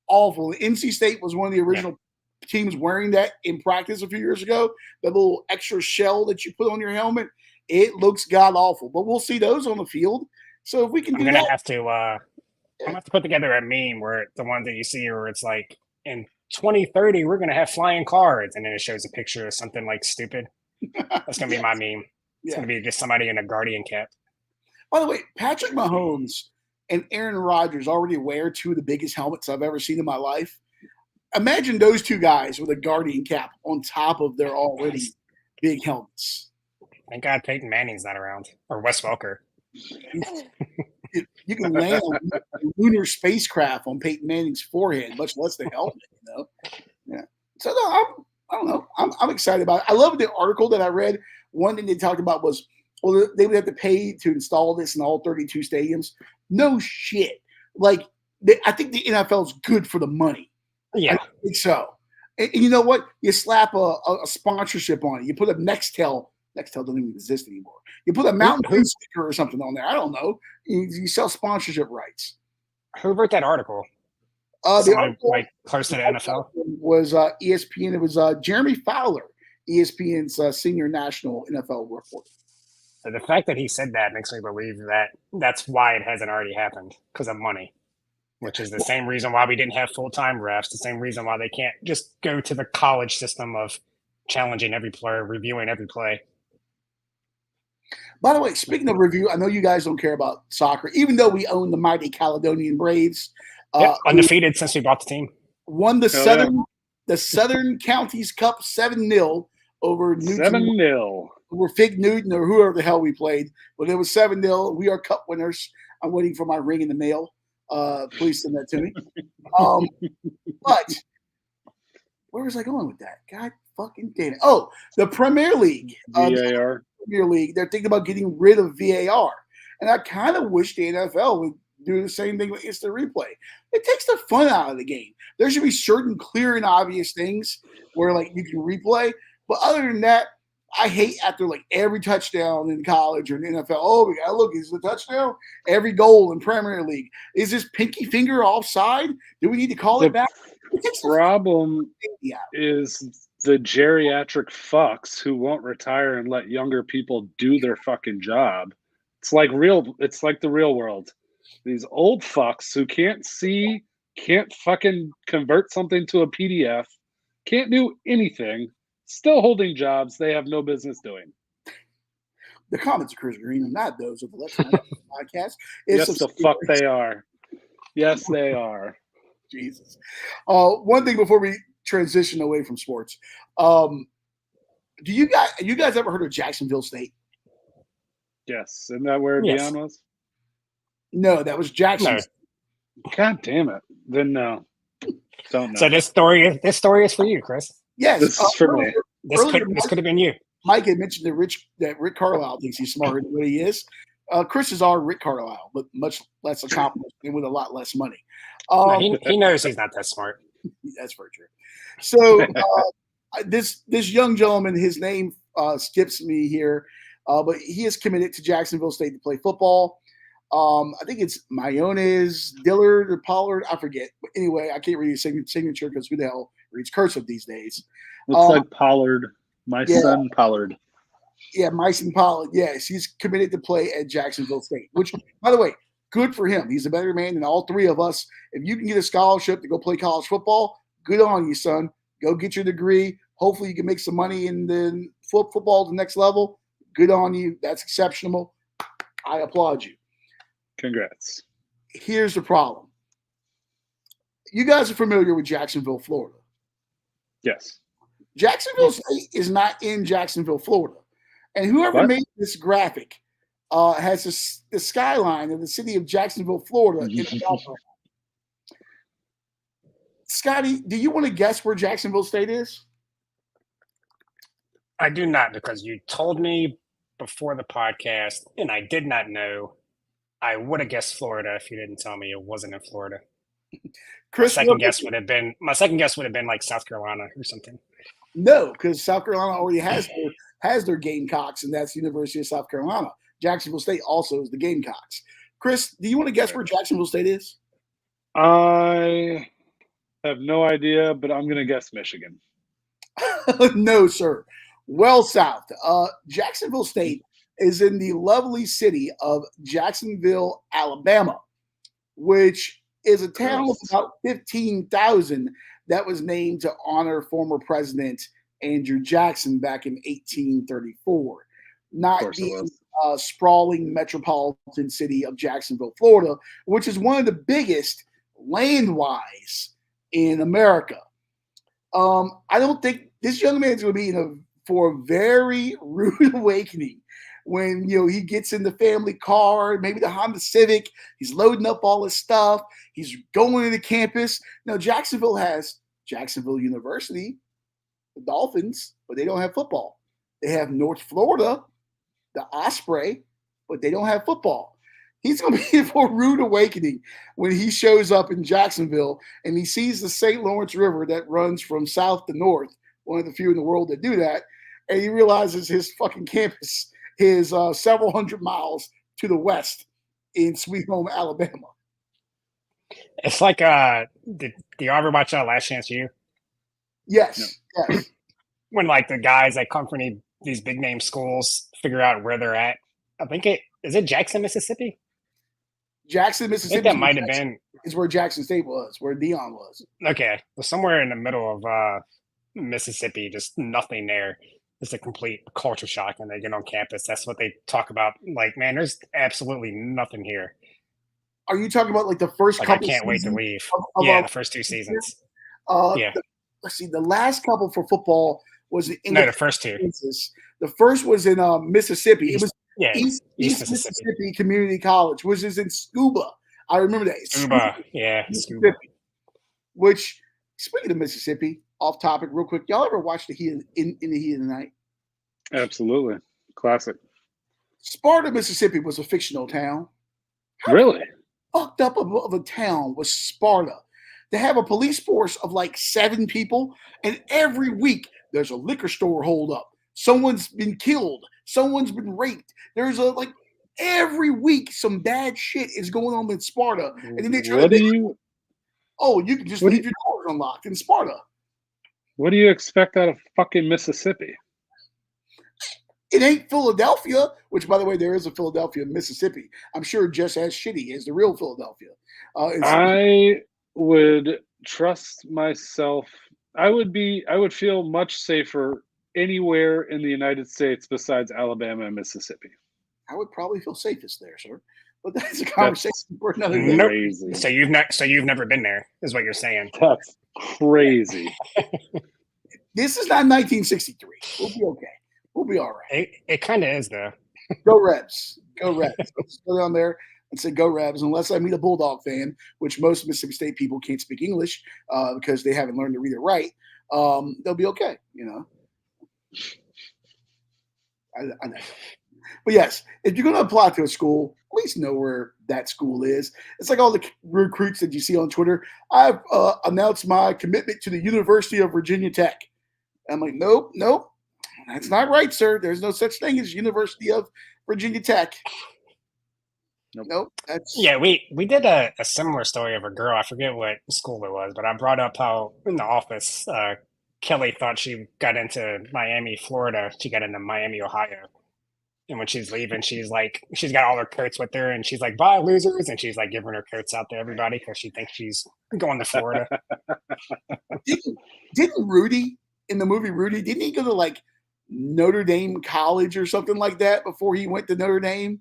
awful. NC State was one of the original teams wearing that in practice a few years ago. That little extra shell that you put on your helmet. It looks god awful. But we'll see those on the field. So if we can I'm gonna have to put together a meme where the one that you see where it's like in 2030 we're gonna have flying cars, and then it shows a picture of something like stupid. That's gonna be my meme. It's gonna be just somebody in a Guardian cap. By the way, Patrick Mahomes and Aaron Rodgers already wear 2 of the biggest helmets I've ever seen in my life. Imagine those 2 guys with a Guardian cap on top of their already big helmets. Thank God Peyton Manning's not around. Or Wes Welker. You can land a lunar spacecraft on Peyton Manning's forehead, much less the helmet, you know? Yeah. So, no, I don't know. I'm excited about it. I love the article that I read. One thing they talked about was, well, they would have to pay to install this in all 32 stadiums. No shit. Like, I think the NFL is good for the money. Yeah. I think so. And you know what? You slap a sponsorship on it. You put a Nextel. Nextel doesn't even exist anymore. You put a Mountain Dew sticker or something on there. I don't know. You sell sponsorship rights. Who wrote that article? The article, like close to the NFL? Was ESPN. It was Jeremy Fowler, ESPN's senior national NFL reporter. So the fact that he said that makes me believe that that's why it hasn't already happened, because of money, which is the same reason why we didn't have full-time refs, the same reason why they can't just go to the college system of challenging every player, reviewing every play. By the way, speaking of review, I know you guys don't care about soccer, even though we own the mighty Caledonian Braves. Undefeated since we bought the team. Won the Southern Counties Cup 7-0 over Newton. 7-0. Over Fig Newton or whoever the hell we played. But it was 7-0. We are cup winners. I'm waiting for my ring in the mail. Please send that to me. But where was I going with that? God fucking damn it. Oh, the Premier League. VAR. Premier League, they're thinking about getting rid of VAR. And I kind of wish the NFL would do the same thing with instant replay. It takes the fun out of the game. There should be certain clear and obvious things where like you can replay. But other than that, I hate after like every touchdown in college or in the NFL. Oh, we gotta look, is the touchdown? Every goal in Premier League. Is this pinky finger offside? Do we need to call it back? The problem is the geriatric fucks who won't retire and let younger people do their fucking job. It's like the real world. These old fucks who can't see, can't fucking convert something to a PDF, can't do anything, still holding jobs they have no business doing. The comments of Chris Green are not those of the Let's Find Out podcast. Yes, the fuck they are. Yes, they are. Jesus. One thing before we transition away from sports, do you guys ever heard of Jacksonville State? Yes, isn't that where Deion was? No, that was Jackson. No. God damn it! Then no, don't know. So this story is for you, Chris. Yes, this is for me. This could have been you. Mike had mentioned that Rick Carlisle thinks he's smarter than what he is. Chris is our Rick Carlisle, but much less accomplished and with a lot less money. He knows he's not that smart. That's very true. So this young gentleman, his name skips me here, but he is committed to Jacksonville State to play football. I think it's Mayones, Dillard, or Pollard. I forget. But anyway, I can't read his signature because who the hell reads cursive these days? Looks like Pollard. My son Pollard. Yeah, Myson Pollard. Yes, he's committed to play at Jacksonville State, which, by the way, good for him. He's a better man than all three of us. If you can get a scholarship to go play college football, good on you, son. Go get your degree. Hopefully you can make some money in the football to the next level. Good on you. That's exceptional. I applaud you. Congrats. Here's the problem. You guys are familiar with Jacksonville, Florida. Yes. Jacksonville State is not in Jacksonville, Florida. And whoever made this graphic has the skyline of the city of Jacksonville, Florida in the background. Scotty, do you want to guess where Jacksonville State is? I do not, because you told me before the podcast, and I did not know. I would have guessed Florida if you didn't tell me it wasn't in Florida. Chris, my second guess would have been like South Carolina or something. No, because South Carolina already has their Gamecocks, and that's the University of South Carolina. Jacksonville State also is the Gamecocks. Chris, do you want to guess where Jacksonville State is? I have no idea, but I'm going to guess Michigan. No, sir. Well south. Jacksonville State is in the lovely city of Jacksonville, Alabama, which is a town of about 15,000 that was named to honor former President Andrew Jackson back in 1834. Not the sprawling metropolitan city of Jacksonville, Florida, which is one of the biggest land-wise in America. I don't think this young man's going to be for a very rude awakening when he gets in the family car, maybe the Honda Civic. He's loading up all his stuff. He's going to the campus. Now, Jacksonville has Jacksonville University, the Dolphins, but they don't have football. They have North Florida, the Osprey, but they don't have football. He's going to be for a rude awakening when he shows up in Jacksonville and he sees the St. Lawrence River that runs from south to north, one of the few in the world that do that, and he realizes his fucking campus is several hundred miles to the west in Sweet Home, Alabama. It's like, did you ever watch Last Chance U? Yes, yes. When like the guys that come from these big name schools figure out where they're at I think it is it Jackson, Mississippi. Jackson, I think Mississippi that might have been is where Jackson State was, where Dion was. okay. Well, somewhere in the middle of Mississippi, just nothing there. It's a complete culture shock when they get on campus. That's what they talk about. Like, man, there's absolutely nothing here. Are you talking about like the first Like, I couple? can't wait to leave. Of, Yeah, the first 2 seasons. Yeah. Let's see. The last couple for football was in No, the first 2. The first was in Mississippi. It was East Mississippi Community College, which is in Scuba. I remember that. Scuba. Mississippi. Which, speaking of Mississippi, off topic, real quick. Y'all ever watch the Heat in the Heat of the Night? Absolutely, classic. Sparta, Mississippi, was a fictional town. Really? Fucked up of a town was Sparta. They have a police force of like 7 people, and every week there's a liquor store hold up. Someone's been killed. Someone's been raped. There's every week some bad shit is going on in Sparta, and then they try you can just leave your doors unlocked in Sparta. What do you expect out of fucking Mississippi? It ain't Philadelphia, which, by the way, there is a Philadelphia, Mississippi. I'm sure just as shitty as the real Philadelphia. I would trust myself. I would feel much safer anywhere in the United States besides Alabama and Mississippi. I would probably feel safest there, sir. But that's a conversation for another day. Crazy. So you've never been there, is what you're saying. That's crazy. This is not 1963. We'll be okay. We'll be all right. It kind of is, though. Go Rebs. Go Rebs. Let's go down there and say go Rebs, unless I meet a Bulldog fan, which most Mississippi State people can't speak English because they haven't learned to read or write. They'll be okay, you know. I know. But yes, if you're going to apply to a school, at least know where that school is. It's like all the recruits that you see on Twitter. I've announced my commitment to the University of Virginia Tech. I'm like, nope. That's not right, sir. There's no such thing as University of Virginia Tech. Nope. We did a similar story of a girl. I forget what school it was, but I brought up how in the office, Kelly thought she got into Miami, Florida. She got into Miami, Ohio. And when she's leaving, she's got all her coats with her, and she's like, "Bye, losers!" And she's like giving her coats out to everybody because she thinks she's going to Florida. Didn't Rudy in the movie Rudy? Didn't he go to like Notre Dame College or something like that before he went to Notre Dame?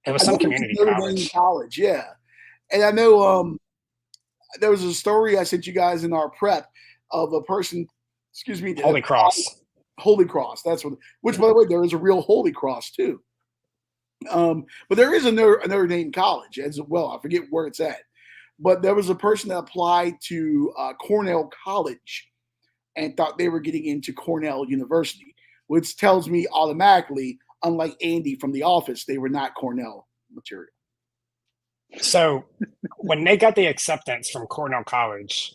It was some community college, yeah. And I know there was a story I sent you guys in our prep of a person. Excuse me, Holy Cross. Holy Cross. That's what. Which, by the way, there is a real Holy Cross too. But there is a Notre Dame college as well. I forget where it's at. But there was a person that applied to Cornell College and thought they were getting into Cornell University, which tells me automatically, unlike Andy from The Office, they were not Cornell material. So when they got the acceptance from Cornell College,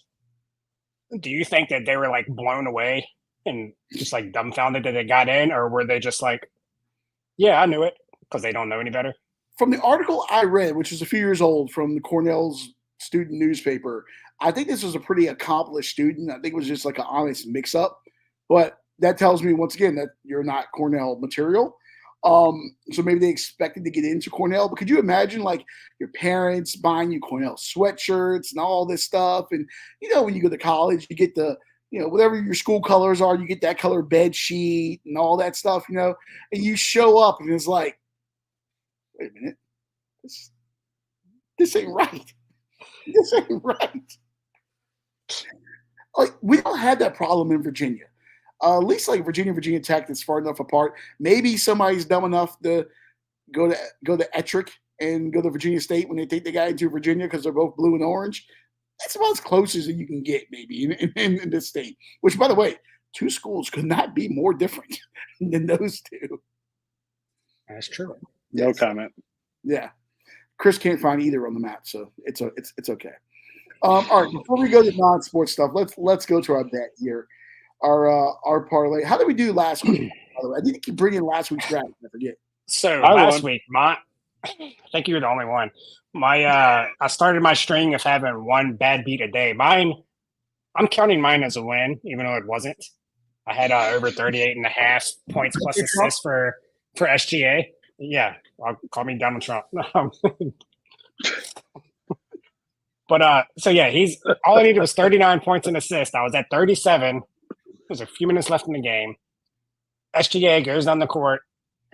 do you think that they were like blown away and just like dumbfounded that they got in, or were they just like, yeah, I knew it because they don't know any better? From the article I read, which is a few years old from the Cornell's student newspaper, I think this was a pretty accomplished student. I think it was just like an honest mix-up. But that tells me, once again, that you're not Cornell material. So maybe they expected to get into Cornell. But could you imagine, like, your parents buying you Cornell sweatshirts and all this stuff? And, you know, when you go to college, you get the, you know, whatever your school colors are, you get that color bed sheet and all that stuff, you know. And you show up and it's like, wait a minute. This ain't right. This ain't right. Like, we don't have that problem in Virginia. At least like Virginia Tech that's far enough apart. Maybe somebody's dumb enough to go to Ettrick and go to Virginia State when they take the guy into Virginia because they're both blue and orange. That's about as close as you can get maybe in this state. Which, by the way, two schools could not be more different than those two. That's true. No comment. Yeah. Chris can't find either on the map, so it's okay. All right, before we go to non-sports stuff, let's go to our bet here. Our parlay. How did we do last week? By the way, I need to keep bringing last week's draft. I forget. So last week, I think you were the only one. I started my string of having one bad beat a day. I'm counting mine as a win, even though it wasn't. I had over 38.5 points plus assists for SGA. Yeah, call me Donald Trump. But so yeah, he's all I needed was 39 points and assists. I was at 37. There's a few minutes left in the game. SGA goes down the court,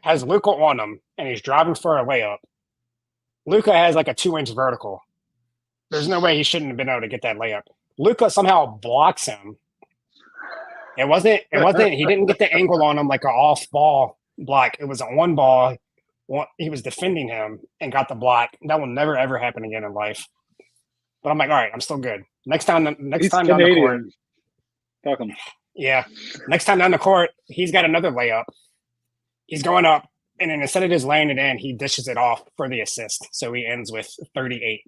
has Luca on him, and he's driving for a layup. Luca has like a 2-inch vertical. There's no way he shouldn't have been able to get that layup. Luca somehow blocks him. It wasn't he didn't get the angle on him like an off ball block. It was an on ball. He was defending him and got the block. That will never ever happen again in life. But I'm like, all right, I'm still good. Next time down the court. Fuck him. Yeah. Next time down the court, he's got another layup. He's going up, and then instead of just laying it in, he dishes it off for the assist. So he ends with 38.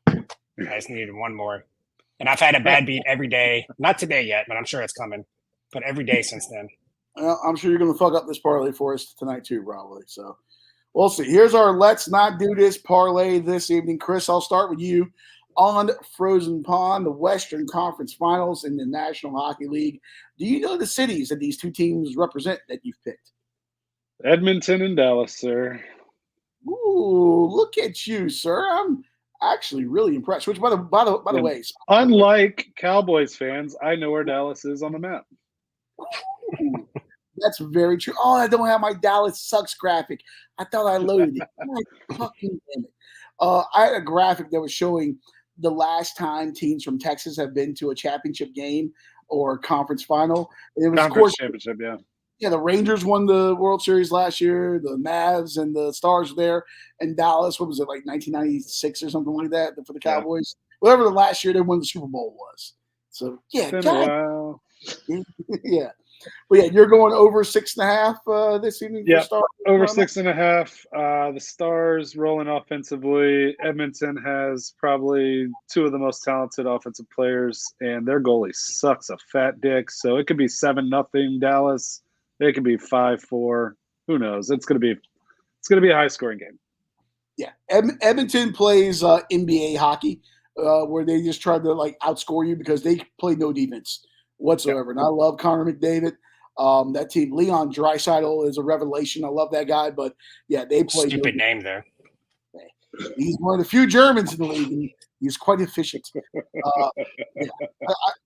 I just needed one more. And I've had a bad beat every day. Not today yet, but I'm sure it's coming. But every day since then. Well, I'm sure you're going to fuck up this parlay for us tonight too, probably. So we'll see. Here's our Let's Not Do This parlay this evening. Chris, I'll start with you. On Frozen Pond, the Western Conference Finals in the National Hockey League. Do you know the cities that these two teams represent that you've picked? Edmonton and Dallas, sir. Ooh, look at you, sir. I'm actually really impressed. Which, by the way, unlike Cowboys fans, I know where Dallas is on the map. That's very true. Oh, I don't have my Dallas Sucks graphic. I thought I loaded it. My fucking damn it. I had a graphic that was showing the last time teams from Texas have been to a championship game or conference final. And it was, conference of course, championship, yeah. Yeah, the Rangers won the World Series last year. The Mavs and the Stars were there. And Dallas, what was it, like 1996 or something like that for the Cowboys? Yeah. Whatever the last year they won the Super Bowl was. So, yeah. It's been a while. Yeah. But, yeah, you're going over 6.5 this evening? Yeah, over 6.5. The Stars rolling offensively. Edmonton has probably two of the most talented offensive players, and their goalie sucks a fat dick. So it could be 7-0 Dallas. It could be 5-4. Who knows? It's gonna be a high scoring game. Yeah, Edmonton plays NBA hockey, where they just try to like outscore you because they play no defense whatsoever. And I love Connor McDavid. That team, Leon Draisaitl is a revelation. I love that guy, but yeah, they play. Stupid name there. He's one of the few Germans in the league, and he's quite efficient. Yeah.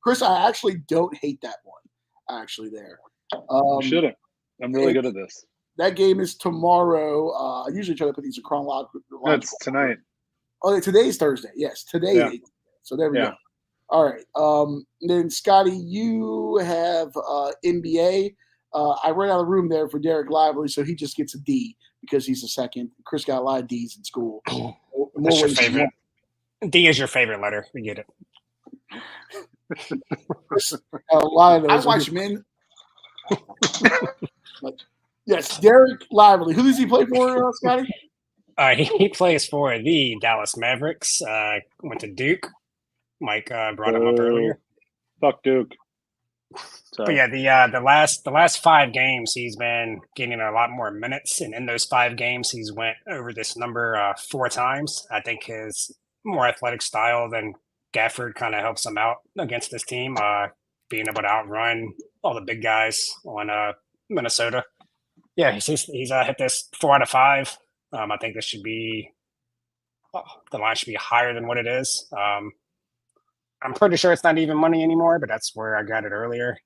Chris, I actually don't hate that one. Actually, there. You shouldn't. I'm really good at this. That game is tomorrow. I usually try to put these in chronological. That's tonight. Oh, today's Thursday. Yes, today. Yeah. So there we go. All right. Then, Scotty, you have NBA. I ran out of room there for Derek Lively, so he just gets a D because he's a second. Chris got a lot of D's in school. What's your favorite? D is your favorite letter. We get it. A lot of those. I watch men. Yes, Derek Lively. Who does he play for, Scotty? He plays for the Dallas Mavericks. Went to Duke. Mike brought him up earlier. Fuck Duke. But yeah, the last 5 games he's been getting a lot more minutes, and in those 5 games he's went over this number 4 times. I think his more athletic style than Gafford kind of helps him out against this team, being able to outrun all the big guys on Minnesota. Yeah, he's hit this 4 out of 5. I think this should be the line should be higher than what it is. I'm pretty sure it's not even money anymore, but that's where I got it earlier.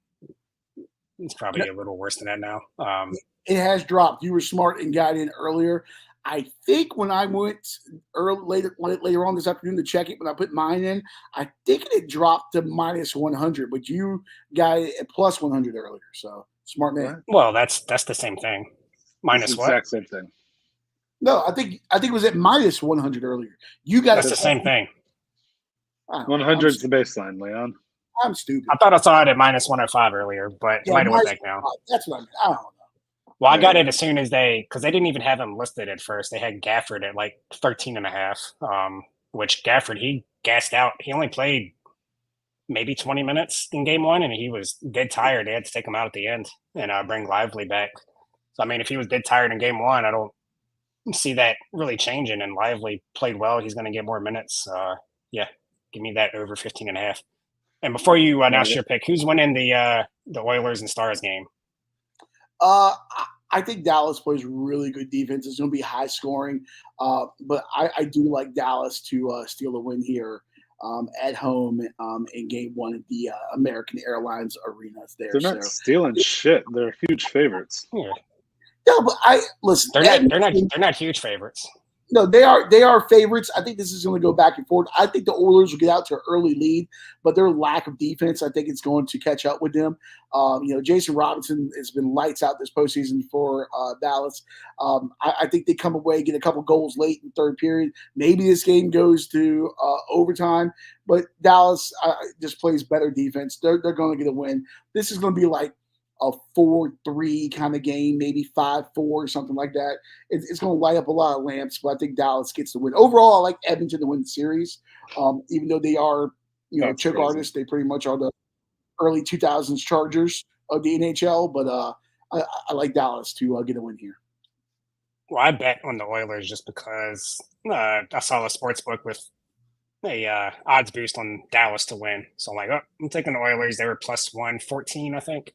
It's probably a little worse than that now. It has dropped. You were smart and got in earlier. I think when I went later on this afternoon to check it, when I put mine in, I think it dropped to -100, but you got it at +100 earlier. So smart man. Well, that's the same thing. Minus what? Exact same thing. No, I think it was at -100 earlier. You got that's the same thing. 100 is the baseline, Leon. I'm stupid. I thought I saw it at -105 earlier, but it might have went back now. That's what I don't know. Well, I got it as soon as because they didn't even have him listed at first. They had Gafford at like 13.5, which Gafford, he gassed out. He only played maybe 20 minutes in game 1, and he was dead tired. They had to take him out at the end and bring Lively back. So, I mean, if he was dead tired in game 1, I don't see that really changing, and Lively played well. He's going to get more minutes. Yeah, give me that over 15.5. And before you announce your pick, who's winning the Oilers and Stars game? I think Dallas plays really good defense. It's going to be high scoring, but I do like Dallas to steal a win here at home in Game 1 at the American Airlines Arena. They're not stealing shit. They're huge favorites. Yeah. No, but listen. They're not huge favorites. No, they are favorites. I think this is going to go back and forth. I think the Oilers will get out to an early lead, but their lack of defense, I think it's going to catch up with them. Jason Robinson has been lights out this postseason for Dallas. I think they come away, get a couple goals late in the third period. Maybe this game goes to overtime, but Dallas just plays better defense. They're going to get a win. This is going to be like a 4-3 kind of game, maybe 5-4, something like that. It's going to light up a lot of lamps, but I think Dallas gets the win. Overall, I like Edmonton to win the series, even though they are, choke artists. They pretty much are the early 2000s Chargers of the NHL, but I like Dallas to get a win here. Well, I bet on the Oilers just because I saw a sports book with a odds boost on Dallas to win. So I'm like, I'm taking the Oilers. They were plus 114, I think.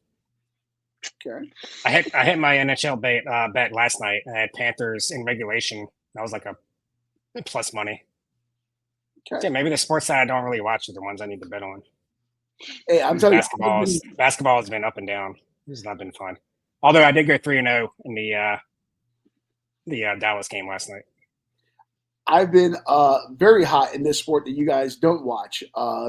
Okay. I hit my NHL bet last night. I had Panthers in regulation. That was like a plus money. Okay. Yeah, maybe the sports side I don't really watch are the ones I need to bet on. Hey, I'm telling you, basketball has been up and down. It's not been fun. Although I did go 3-0 in the Dallas game last night. I've been very hot in this sport that you guys don't watch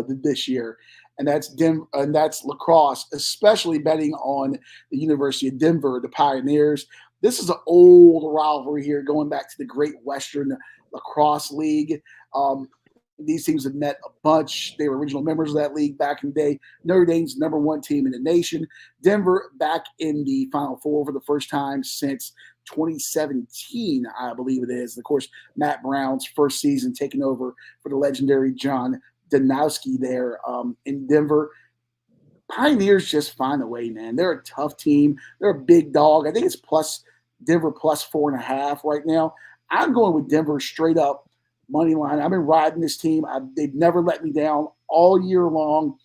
this year, and that's lacrosse, especially betting on the University of Denver, the Pioneers. This is an old rivalry here, going back to the Great Western Lacrosse League. These teams have met a bunch. They were original members of that league back in the day. Notre Dame's number one team in the nation. Denver back in the Final Four for the first time since 2017, I believe it is. Of course, Matt Brown's first season taking over for the legendary John Danowski there in Denver. Pioneers just find a way, man. They're a tough team. They're a big dog. I think it's Denver plus 4.5 right now. I'm going with Denver straight up money line. I've been riding this team. They've never let me down all year long.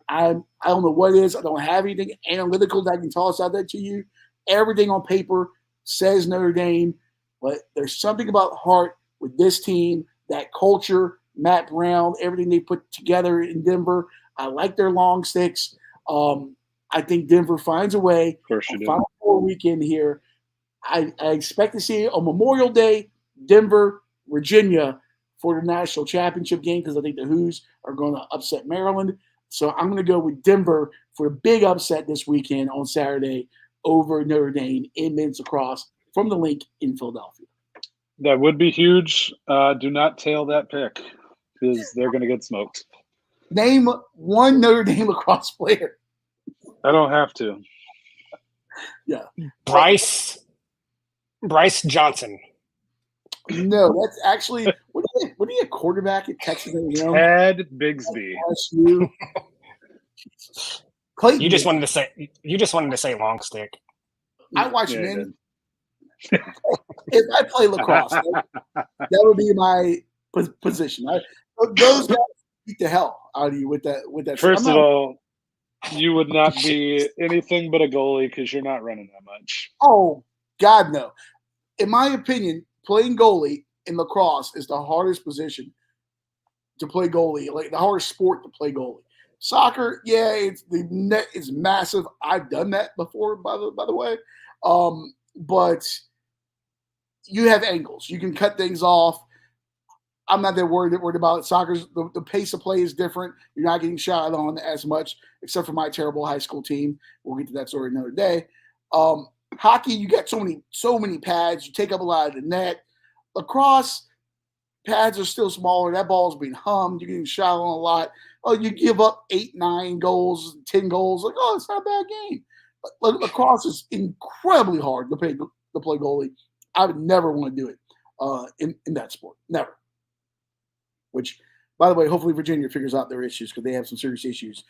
I don't know what it is. I don't have anything analytical that I can toss out there to you. Everything on paper says Notre Dame, but there's something about heart with this team, that culture, Matt Brown, everything they put together in Denver. I like their long sticks. I think Denver finds a way. Of course you do. Final Four weekend here. I expect to see on Memorial Day, Denver, Virginia for the national championship game because I think the Hoos are going to upset Maryland. So I'm going to go with Denver for a big upset this weekend on Saturday over Notre Dame in men's lacrosse from the link in Philadelphia. That would be huge. Do not tail that pick because they're going to get smoked. Name one Notre Dame lacrosse player. I don't have to. Yeah. Bryce Johnson. No, that's actually what are you a quarterback at Texas A&M? Ted Bigsby. Clayton. You just wanted to say long stick. I watch men. If I play lacrosse, that would be my position. Those guys beat the hell out of you with that. First of all, you would not be anything but a goalie because you're not running that much. Oh God, no! In my opinion, playing goalie in lacrosse is the hardest position to play goalie, like the hardest sport to play goalie. Soccer, yeah, the net is massive. I've done that before, by the way. But you have angles. You can cut things off. I'm not that worried about it. Soccer's the pace of play is different. You're not getting shot on as much, except for my terrible high school team. We'll get to that story another day. Hockey, you got so many pads. You take up a lot of the net. Lacrosse, pads are still smaller. That ball's being hummed. You're getting shot on a lot. Oh, you give up 8, 9 goals, 10 goals. Like, it's not a bad game. But lacrosse is incredibly hard to play goalie. I would never want to do it in that sport. Never. Which, by the way, hopefully Virginia figures out their issues because they have some serious issues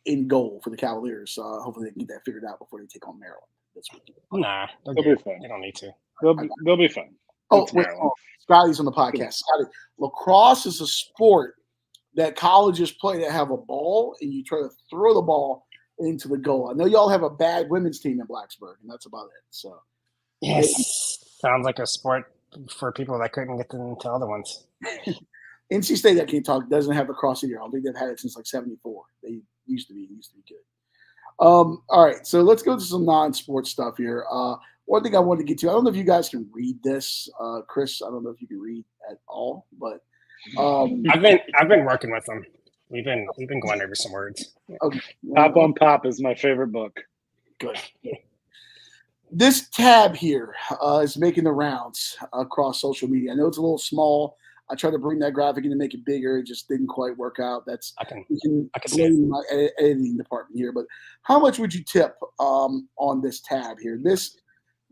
in goal for the Cavaliers. Hopefully they can get that figured out before they take on Maryland this weekend. Nah, they'll be fine. They don't need to. They'll be fine. Scotty's on the podcast. Scotty, lacrosse is a sport that colleges play that have a ball and you try to throw the ball into the goal. I know y'all have a bad women's team in Blacksburg, and that's about it. So Yes, sounds like a sport for people that couldn't get into other ones. NC State, I can't talk, doesn't have the cross year. I don't think they've had it since like '74. They used to be good. All right, so let's go to some non-sports stuff here. One thing I wanted to get to, I don't know if you guys can read this, Chris. I don't know if you can read at all, but I've been working with them. We've been going over some words. okay. Pop on Pop is my favorite book. Good. This tab here is making the rounds across social media. I know it's a little small. I tried to bring that graphic in to make it bigger. It just didn't quite work out. I can blame my editing department here. But how much would you tip on this tab here? This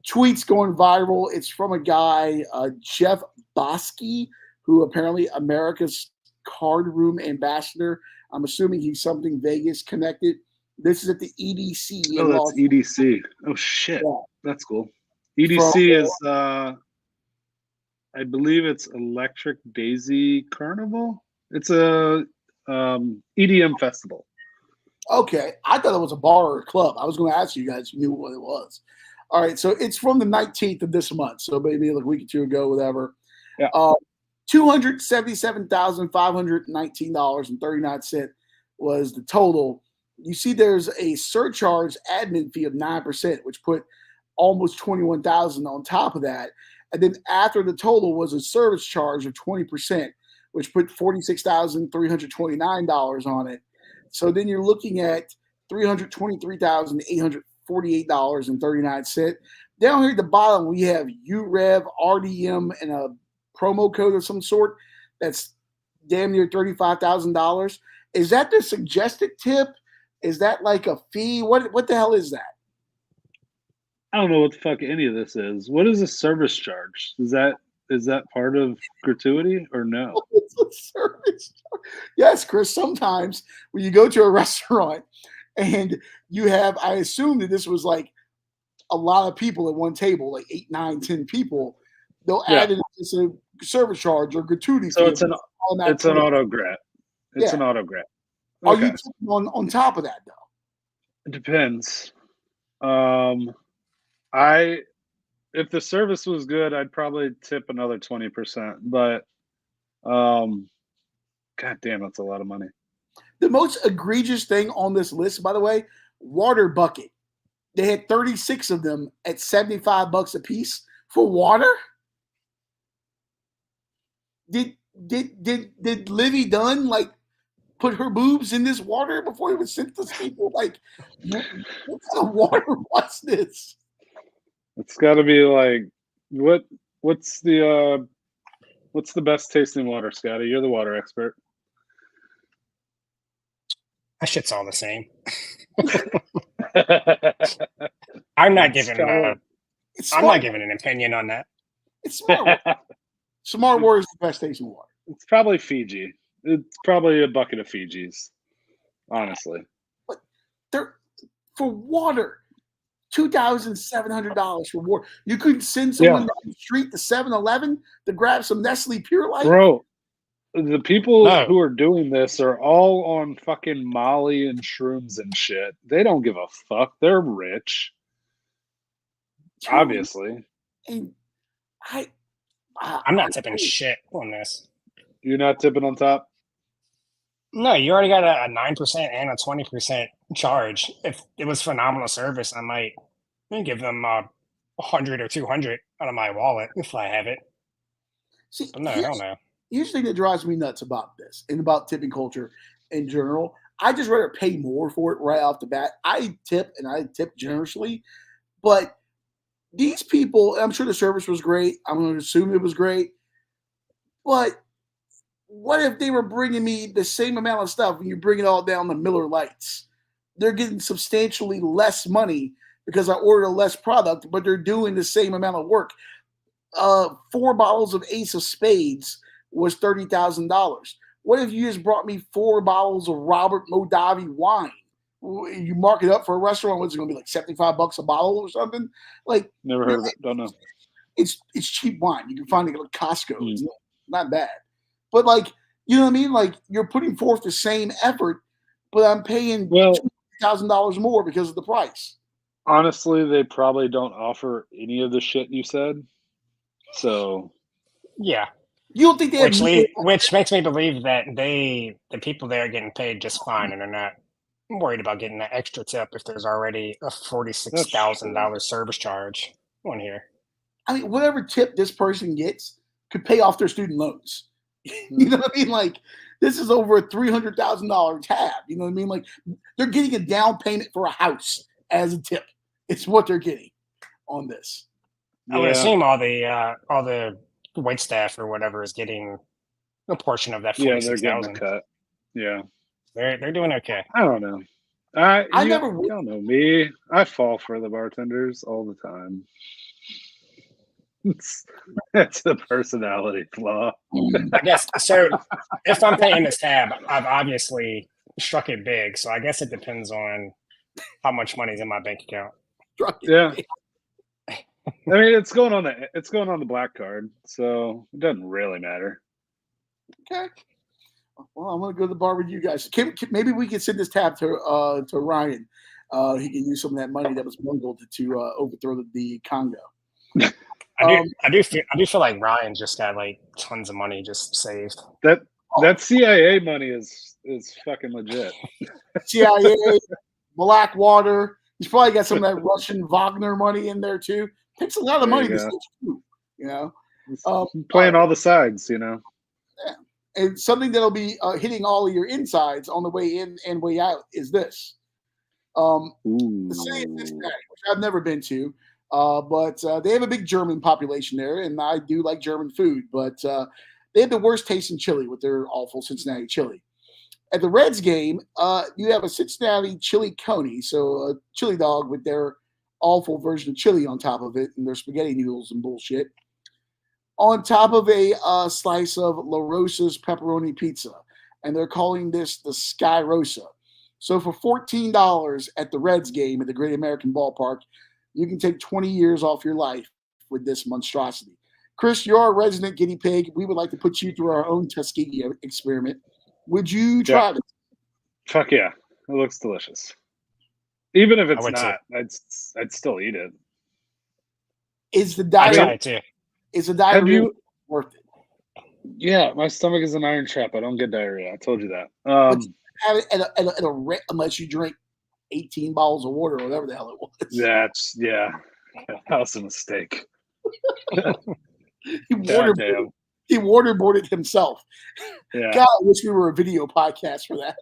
tweet's going viral. It's from a guy, Jeff Bosky, who apparently America's card room ambassador. I'm assuming he's something Vegas connected. This is at the EDC. Oh, that's EDC. Oh shit, yeah. That's cool. EDC is, I believe it's Electric Daisy Carnival. It's a EDM festival. Okay, I thought it was a bar or a club. I was going to ask you guys if you knew what it was. All right, so it's from the 19th of this month, so maybe like a week or two ago, whatever. Yeah. $277,519.39 was the total. You see, there's a surcharge admin fee of 9%, which put almost $21,000 on top of that. And then after the total was a service charge of 20%, which put $46,329 on it. So then you're looking at $323,848.39. Down here at the bottom, we have UREV, RDM, and a promo code of some sort. That's damn near $35,000. Is that the suggested tip? Is that like a fee? What the hell is that? I don't know what the fuck any of this is. What is a service charge? Is that part of gratuity or no? It's a service charge. Yes, Chris. Sometimes when you go to a restaurant and you have, I assume that this was like a lot of people at one table, like 8, 9, 10 people. They'll add it as a service charge or gratuity. So it's an auto-grat. It's an auto-grat. Okay. Are you tipping on top of that though? It depends. If the service was good, I'd probably tip another 20%. But god damn, that's a lot of money. The most egregious thing on this list, by the way, water bucket. They had 36 of them at $75 a piece for water. Did Livy Dunn like put her boobs in this water before it was sent to people? Like, what kind of water was this? It's got to be like what's the best tasting water, Scotty? You're the water expert. That shit's all the same. I'm not giving an opinion on that. It's Smart Water. Smart Water is the best tasting water. It's probably Fiji. It's probably a bucket of Fijis, honestly. But they're for water. $2,700 for water. You couldn't send someone down the street to 7-Eleven to grab some Nestle Pure Life? Bro, the people who are doing this are all on fucking Molly and shrooms and shit. They don't give a fuck. They're rich. Obviously. And I'm not tipping shit on this. You're not tipping on top? No, you already got a 9% and a 20% charge. If it was phenomenal service, I might give them 100 or 200 out of my wallet if I have it. See, but no, hell no. Here's the thing that drives me nuts about this and about tipping culture in general. I just rather pay more for it right off the bat. I tip and I tip generously, but these people, I'm sure the service was great. I'm going to assume it was great, but what if they were bringing me the same amount of stuff and you bring it all down to Miller Lights? They're getting substantially less money because I ordered less product, but they're doing the same amount of work. 4 bottles of Ace of Spades was $30,000. What if you just brought me 4 bottles of Robert Mondavi wine? You mark it up for a restaurant, what's it going to be, like $75 a bottle or something? Like, never heard of it. Don't know. It's cheap wine. You can find it at Costco. It's not bad. But, like, you know what I mean? Like, you're putting forth the same effort, but I'm paying $1,000 more because of the price. Honestly, they probably don't offer any of the shit you said. So Yeah. You don't think they have Which makes me believe that the people there are getting paid just fine, and they're not worried about getting that extra tip if there's already a $46,000 service charge on here. I mean, whatever tip this person gets could pay off their student loans. You know what I mean? Like, this is over a $300,000 tab. You know what I mean? Like, they're getting a down payment for a house as a tip. It's what they're getting on this. I would assume all the wait staff or whatever is getting a portion of that 46,000. They're getting a cut. Yeah, they're doing okay. I don't know. You don't know me. I fall for the bartenders all the time. It's a personality flaw. I guess so. If I'm paying this tab, I've obviously struck it big. So I guess it depends on how much money's in my bank account. Yeah. I mean, it's going on the black card, so it doesn't really matter. Okay. Well, I'm gonna go to the bar with you guys. Maybe we can send this tab to Ryan. He can use some of that money that was bungled to overthrow the Congo. I do feel like Ryan just got like tons of money just saved. That CIA money is fucking legit. CIA, Blackwater. He's probably got some of that Russian Wagner money in there too. Takes a lot of money to switch to, you know. Playing all the sides, you know. Yeah. And something that'll be hitting all of your insides on the way in and way out is this. The city of Cincinnati, which I've never been to. But they have a big German population there, and I do like German food. But they have the worst tasting chili with their awful Cincinnati chili. At the Reds game, you have a Cincinnati chili coney, so a chili dog with their awful version of chili on top of it, and their spaghetti noodles and bullshit. On top of a slice of La Rosa's pepperoni pizza, and they're calling this the Sky Rosa. So for $14 at the Reds game at the Great American Ballpark, you can take 20 years off your life with this monstrosity. Chris, you're our resident guinea pig. We would like to put you through our own Tuskegee experiment. Would you try it? Fuck yeah. It looks delicious. Even if it's not, I'd still eat it. Is the diet worth it? Yeah, my stomach is an iron trap. I don't get diarrhea. I told you that. Have it unless you drink 18 bottles of water or whatever the hell it was. That was a mistake. He waterboarded himself. Yeah. God, I wish we were a video podcast for that.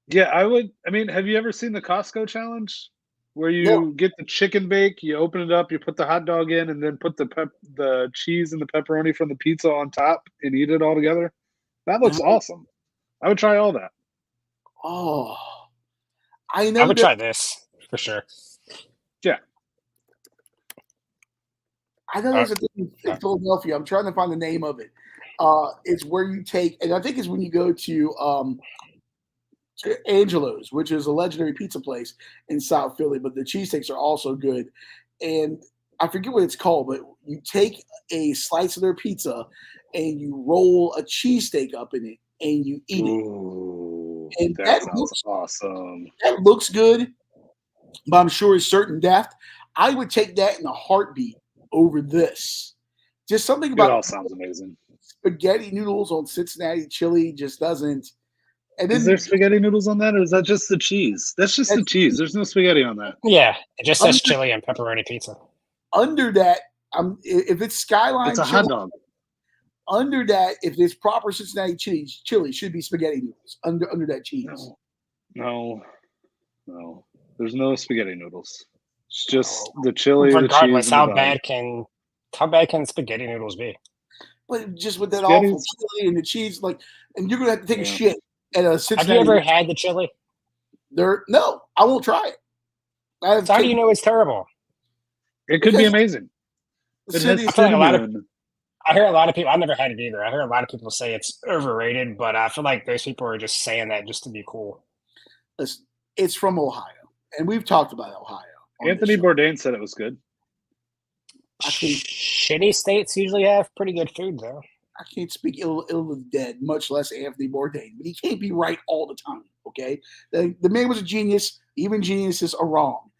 Yeah, I would. I mean, have you ever seen the Costco challenge where you get the chicken bake, you open it up, you put the hot dog in, and then put the cheese and the pepperoni from the pizza on top and eat it all together? That looks awesome. I would try all that. Oh, I know. I would try this for sure. Yeah. I know there's a thing in Philadelphia. I'm trying to find the name of it. It's where you take, and I think it's when you go to Angelo's, which is a legendary pizza place in South Philly, but the cheesesteaks are also good. And I forget what it's called, but you take a slice of their pizza and you roll a cheesesteak up in it and you eat it. And that looks awesome. That looks good, but I'm sure it's certain death. I would take that in a heartbeat over this. Just something about it all sounds amazing. Spaghetti noodles on Cincinnati chili just doesn't. And then, is there spaghetti noodles on that, or is that just the cheese? That's just the cheese. There's no spaghetti on that. Yeah, it just says chili and pepperoni pizza. Under that, if it's Skyline, it's a chili, hot dog. Under that, if it's proper Cincinnati chili should be spaghetti noodles under that cheese. No. There's no spaghetti noodles. It's just the chili. Regardless, the cheese how bad can spaghetti noodles be? But just with that awful chili and the cheese, and you're gonna have to take a shit at a Cincinnati. Have you ever had the chili? No, I won't try it. How do you know it's terrible? It could be amazing. I hear a lot of people. I've never had it either. I hear a lot of people say it's overrated, but I feel like those people are just saying that just to be cool. Listen, it's from Ohio, and we've talked about Ohio. Anthony Bourdain said it was good. Shitty states usually have pretty good food, though. I can't speak ill of the dead, much less Anthony Bourdain, but he can't be right all the time. Okay, the man was a genius. Even geniuses are wrong.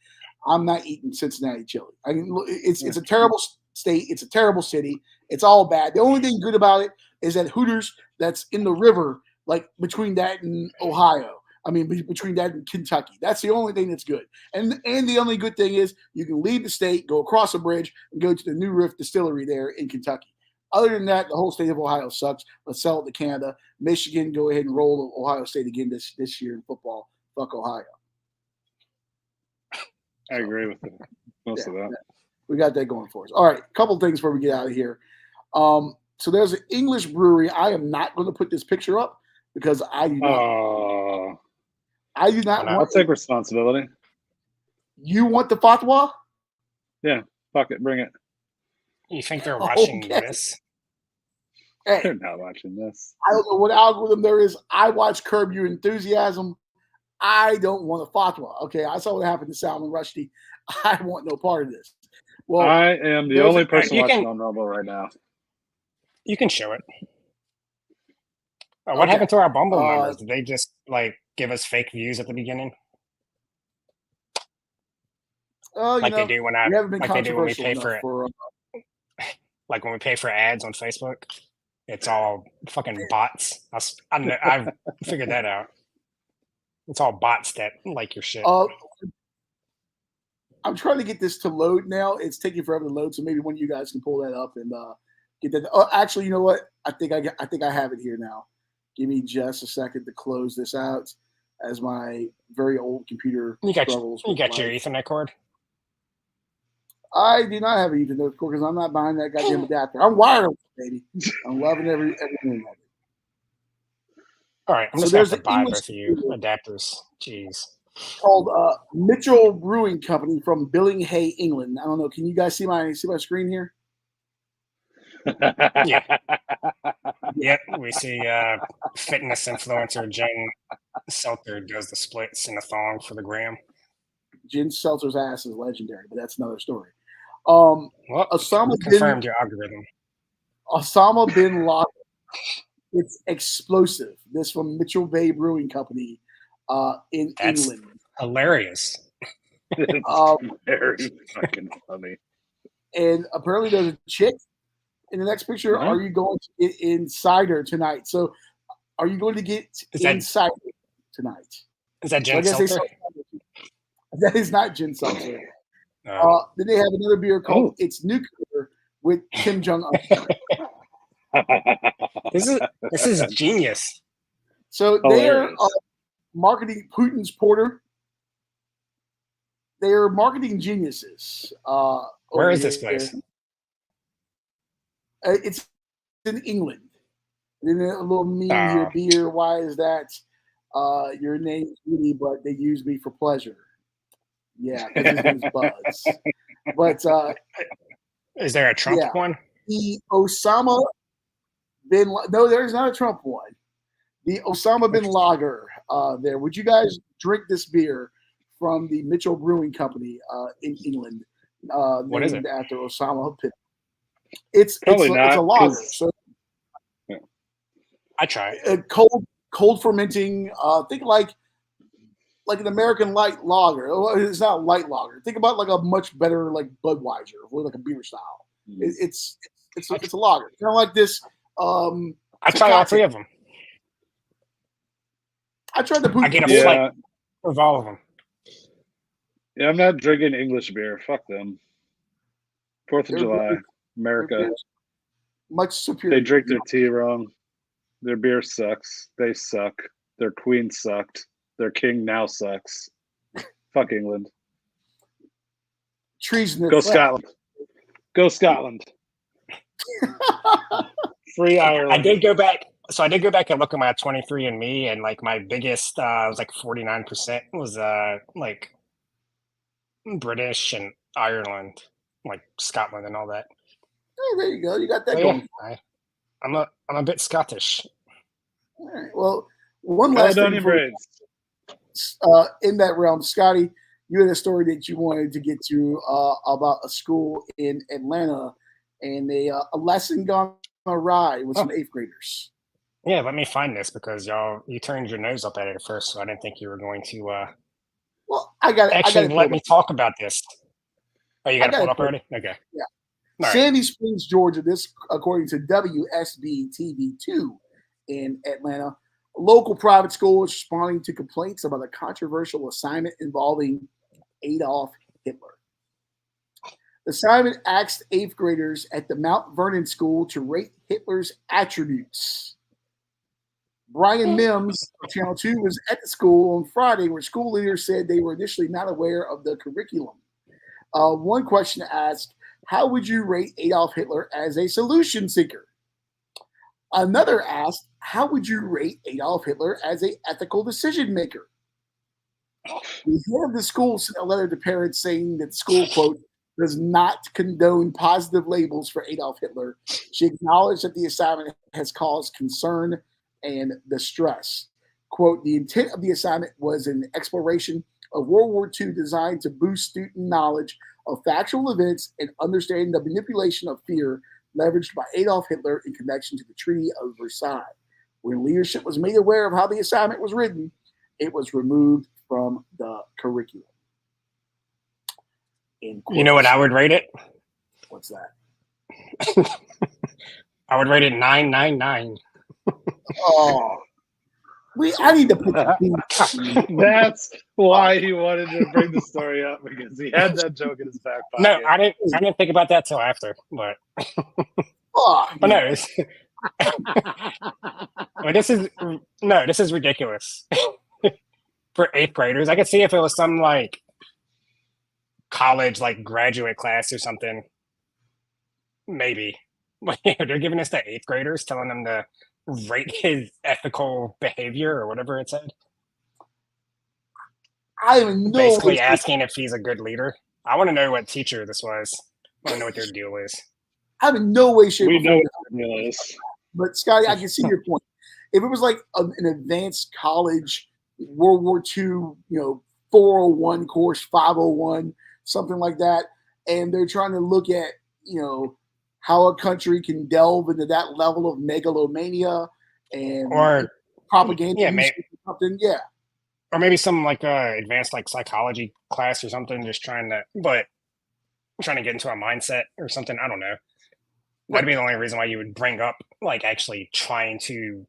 I'm not eating Cincinnati chili. I mean, it's a terrible state. It's a terrible city. It's all bad. The only thing good about it is that Hooters that's in the river, like between that and Ohio. I mean, between that and Kentucky. That's the only thing that's good. And the only good thing is you can leave the state, go across a bridge, and go to the New Riff Distillery there in Kentucky. Other than that, the whole state of Ohio sucks. Let's sell it to Canada. Michigan, go ahead and roll Ohio State again this year in football. Fuck Ohio. I agree with most of that. Yeah. We got that going for us. All right, a couple things before we get out of here. So there's an English brewery. I am not going to put this picture up because I do not. I do not want. I'll take responsibility. You want the fatwa? Yeah, fuck it, bring it. You think they're watching this? Hey, They're not watching this. I don't know what algorithm there is. I watch Curb Your Enthusiasm. I don't want a fatwa. Okay, I saw what happened to Salman Rushdie. I want no part of this. Well, I am the only person watching on Rumble right now. You can show it. What happened to our Bumble members? Did they just give us fake views at the beginning? They do when we pay for like when we pay for ads on Facebook. It's all fucking bots. I've figured that out. It's all bots that like your shit. I'm trying to get this to load now. It's taking forever to load, so maybe one of you guys can pull that up and get that. Actually, you know what? I think I have it here now. Give me just a second to close this out, as my very old computer struggles. You got your Ethernet cord? I do not have an Ethernet cord because I'm not buying that goddamn adapter. I'm wireless, baby. I'm loving every minute of it. All right, I'm just going to buy both of you adapters. Jeez. Called Mitchell Brewing Company from Billingham, England. I don't know. Can you guys see my screen here? Yeah. Yep. We see fitness influencer Jen Seltzer does the splits in a thong for the gram. Jen Seltzer's ass is legendary, but that's another story. Osama confirmed your algorithm. Osama bin Laden. It's explosive. This from Mitchell Bay Brewing Company in England. Hilarious. It's very fucking funny. And apparently there's a chick in the next picture. Are you going to get insider tonight? So are you going to get insider tonight? Is that Jen Seltzer? That is not Jen Seltzer. Then they have another beer called It's Nuclear with Kim Jong-un. This is genius. So they're marketing Putin's Porter. They are marketing geniuses. Where is this place? It's in England. And then a little meme here, beer. Why is that? Your name is Rudy, but they use me for pleasure. Yeah, because his name's Buzz. But is there a Trump one? The Osama bin no, there's not a Trump one. The Osama bin Lager there. Would you guys drink this beer from the Mitchell Brewing Company in England? What is it? After Osama bin. It's a lager. So I try it. Cold fermenting. Think like an American light lager. It's not light lager. Think about like a much better like Budweiser or like a beer style. It's a lager. Kind of like this. I tried all three of them. I tried the. I get a flight of all of them. Yeah, I'm not drinking English beer. Fuck them. 4th of July, America. Much superior. They drink their tea wrong. Their beer sucks. They suck. Their queen sucked. Their king now sucks. Fuck England. Treason. Go Scotland. Go Scotland. Free Ireland. I did go back and look at my 23andMe, and like my biggest was like 49% was like British and Ireland, like Scotland and all that. Oh, there you go. You got that going. Yeah, I'm a bit Scottish. All right. Well, one last thing in that realm, Scotty, you had a story that you wanted to get to about a school in Atlanta and a lesson gone a ride with some 8th graders. Yeah, let me find this because you turned your nose up at it at first, so I didn't think you were going to Well, I got it. actually let me talk about this. Oh, you got it pulled up already? Okay. Yeah. All Sandy Springs, Georgia. This, according to WSB TV2 in Atlanta, a local private school is responding to complaints about a controversial assignment involving Adolf Hitler. The assignment asked 8th graders at the Mount Vernon School to rate Hitler's attributes. Brian Mims of Channel 2 was at the school on Friday, where school leaders said they were initially not aware of the curriculum. One question asked, how would you rate Adolf Hitler as a solution seeker? Another asked, how would you rate Adolf Hitler as an ethical decision maker? The head of the school sent a letter to parents saying that the school, quote, does not condone positive labels for Adolf Hitler. She acknowledged that the assignment has caused concern and distress. Quote, the intent of the assignment was an exploration of World War II designed to boost student knowledge of factual events and understanding the manipulation of fear leveraged by Adolf Hitler in connection to the Treaty of Versailles. When leadership was made aware of how the assignment was written, it was removed from the curriculum. You know what I would rate it? What's that? I would rate it 999. Oh, I need to put that. That's why he wanted to bring the story up, because he had that joke in his back pocket. No, I didn't think about that till after, but Oh, but no, this is ridiculous for 8th graders. I could see if it was some like college, like graduate class or something, maybe. But they're giving this to 8th graders, telling them to rate his ethical behavior or whatever it said. I don't know. Basically asking if he's a good leader. I want to know what teacher this was. I want to know what their deal is. I have in no way, shape, We or know form. what the deal is. But Scotty, I can see your point. If it was like an advanced college World War II, 401 course, 501, something like that, and they're trying to look at, how a country can delve into that level of megalomania and Or propaganda, something, or maybe some like advanced like psychology class or something, just trying to get into a mindset or something. I don't know. That'd be the only reason why you would bring up like actually trying to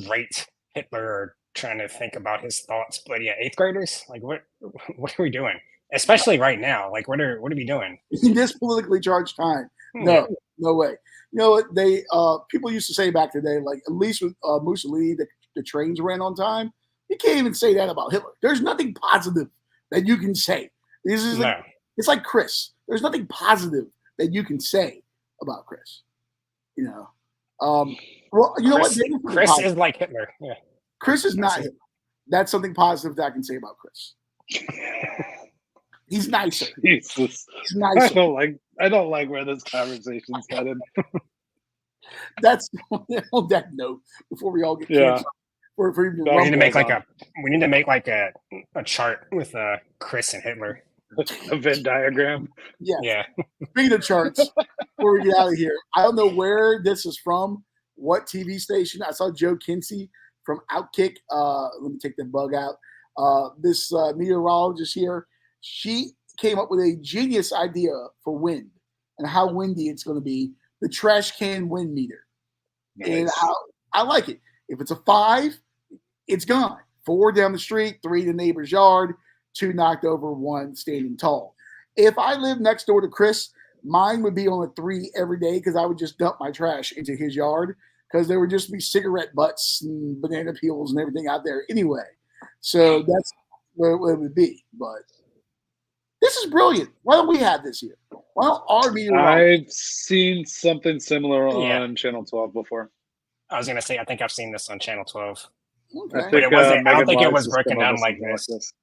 rate Hitler or trying to think about his thoughts. But yeah, 8th graders, like what are we doing? Especially right now, like what are we doing? in this politically charged time. No way. You know what they people used to say back today, like at least with Mussolini, the trains ran on time. You can't even say that about Hitler. There's nothing positive that you can say. It's like Chris. There's nothing positive that you can say about Chris. Well, you know what? Chris is like Hitler. Yeah. Chris is not Hitler. That's something positive that I can say about Chris. He's nicer. Jesus. He's nicer. I don't like where this conversation's headed. That's on that note. Before we all get canceled. We need to make like a chart with Chris and Hitler. A Venn diagram. Yeah. Speaking of charts, before we get out of here, I don't know where this is from, what TV station. I saw Joe Kinsey from Outkick. Let me take the bug out. This meteorologist here, she came up with a genius idea for wind and how windy it's going to be. The trash can wind meter. Nice. And I like it. If it's a 5, it's gone. 4 down the street, 3 in the neighbor's yard, 2 knocked over, 1 standing tall. If I lived next door to Chris, mine would be on a 3 every day because I would just dump my trash into his yard because there would just be cigarette butts and banana peels and everything out there anyway. So that's where it would be. But this is brilliant. Why don't we have this here? Why don't our meteorologist? I've seen something similar on Channel 12 before. I was going to say, I think I've seen this on Channel 12. Okay. But it wasn't. I don't think it was broken down like this.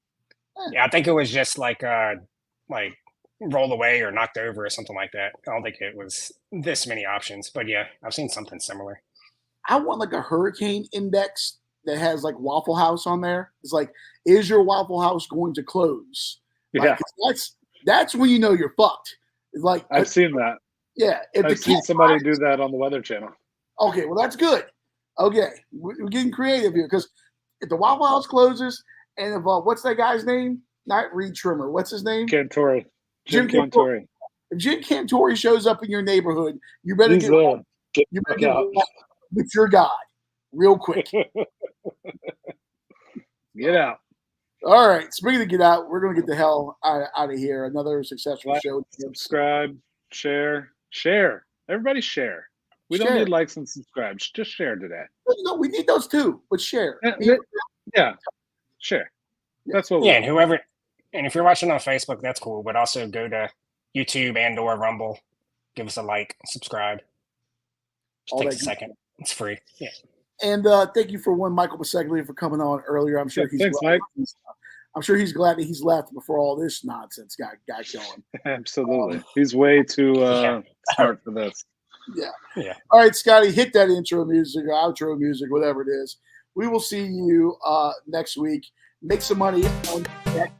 Yeah, I think it was just like rolled away or knocked over or something like that. I don't think it was this many options. But yeah, I've seen something similar. I want like a hurricane index that has like Waffle House on there. It's like, is your Waffle House going to close? Like, that's when you know you're fucked. It's like I've seen that. Yeah, if I've seen somebody do that on the Weather Channel. Okay, well that's good. Okay, we're getting creative here because if the Waffle House closes, and if what's that guy's name? Not Reed Trimmer. What's his name? Cantori. Jim Cantori. Cantori. If Jim Cantori shows up in your neighborhood, you better He's get there. you better get with your God real quick. Get out. All right. Speaking of get out, we're going to get the hell out of here. Another successful Like, show. Subscribe, share. Everybody share. We don't need likes and subscribes. Just share today. No, we need those too, but share. Yeah. Share. That's what we and if you're watching on Facebook, that's cool. But also go to YouTube and/or Rumble. Give us a like, subscribe. Just take a second. It's free. Yeah. And thank you for Michael Bisceglia for coming on earlier. I'm sure thanks, Mike. I'm sure he's glad that he's left before all this nonsense got going. Absolutely. He's way too smart for this. Yeah. All right, Scotty, hit that intro music or outro music, whatever it is. We will see you next week. Make some money on that.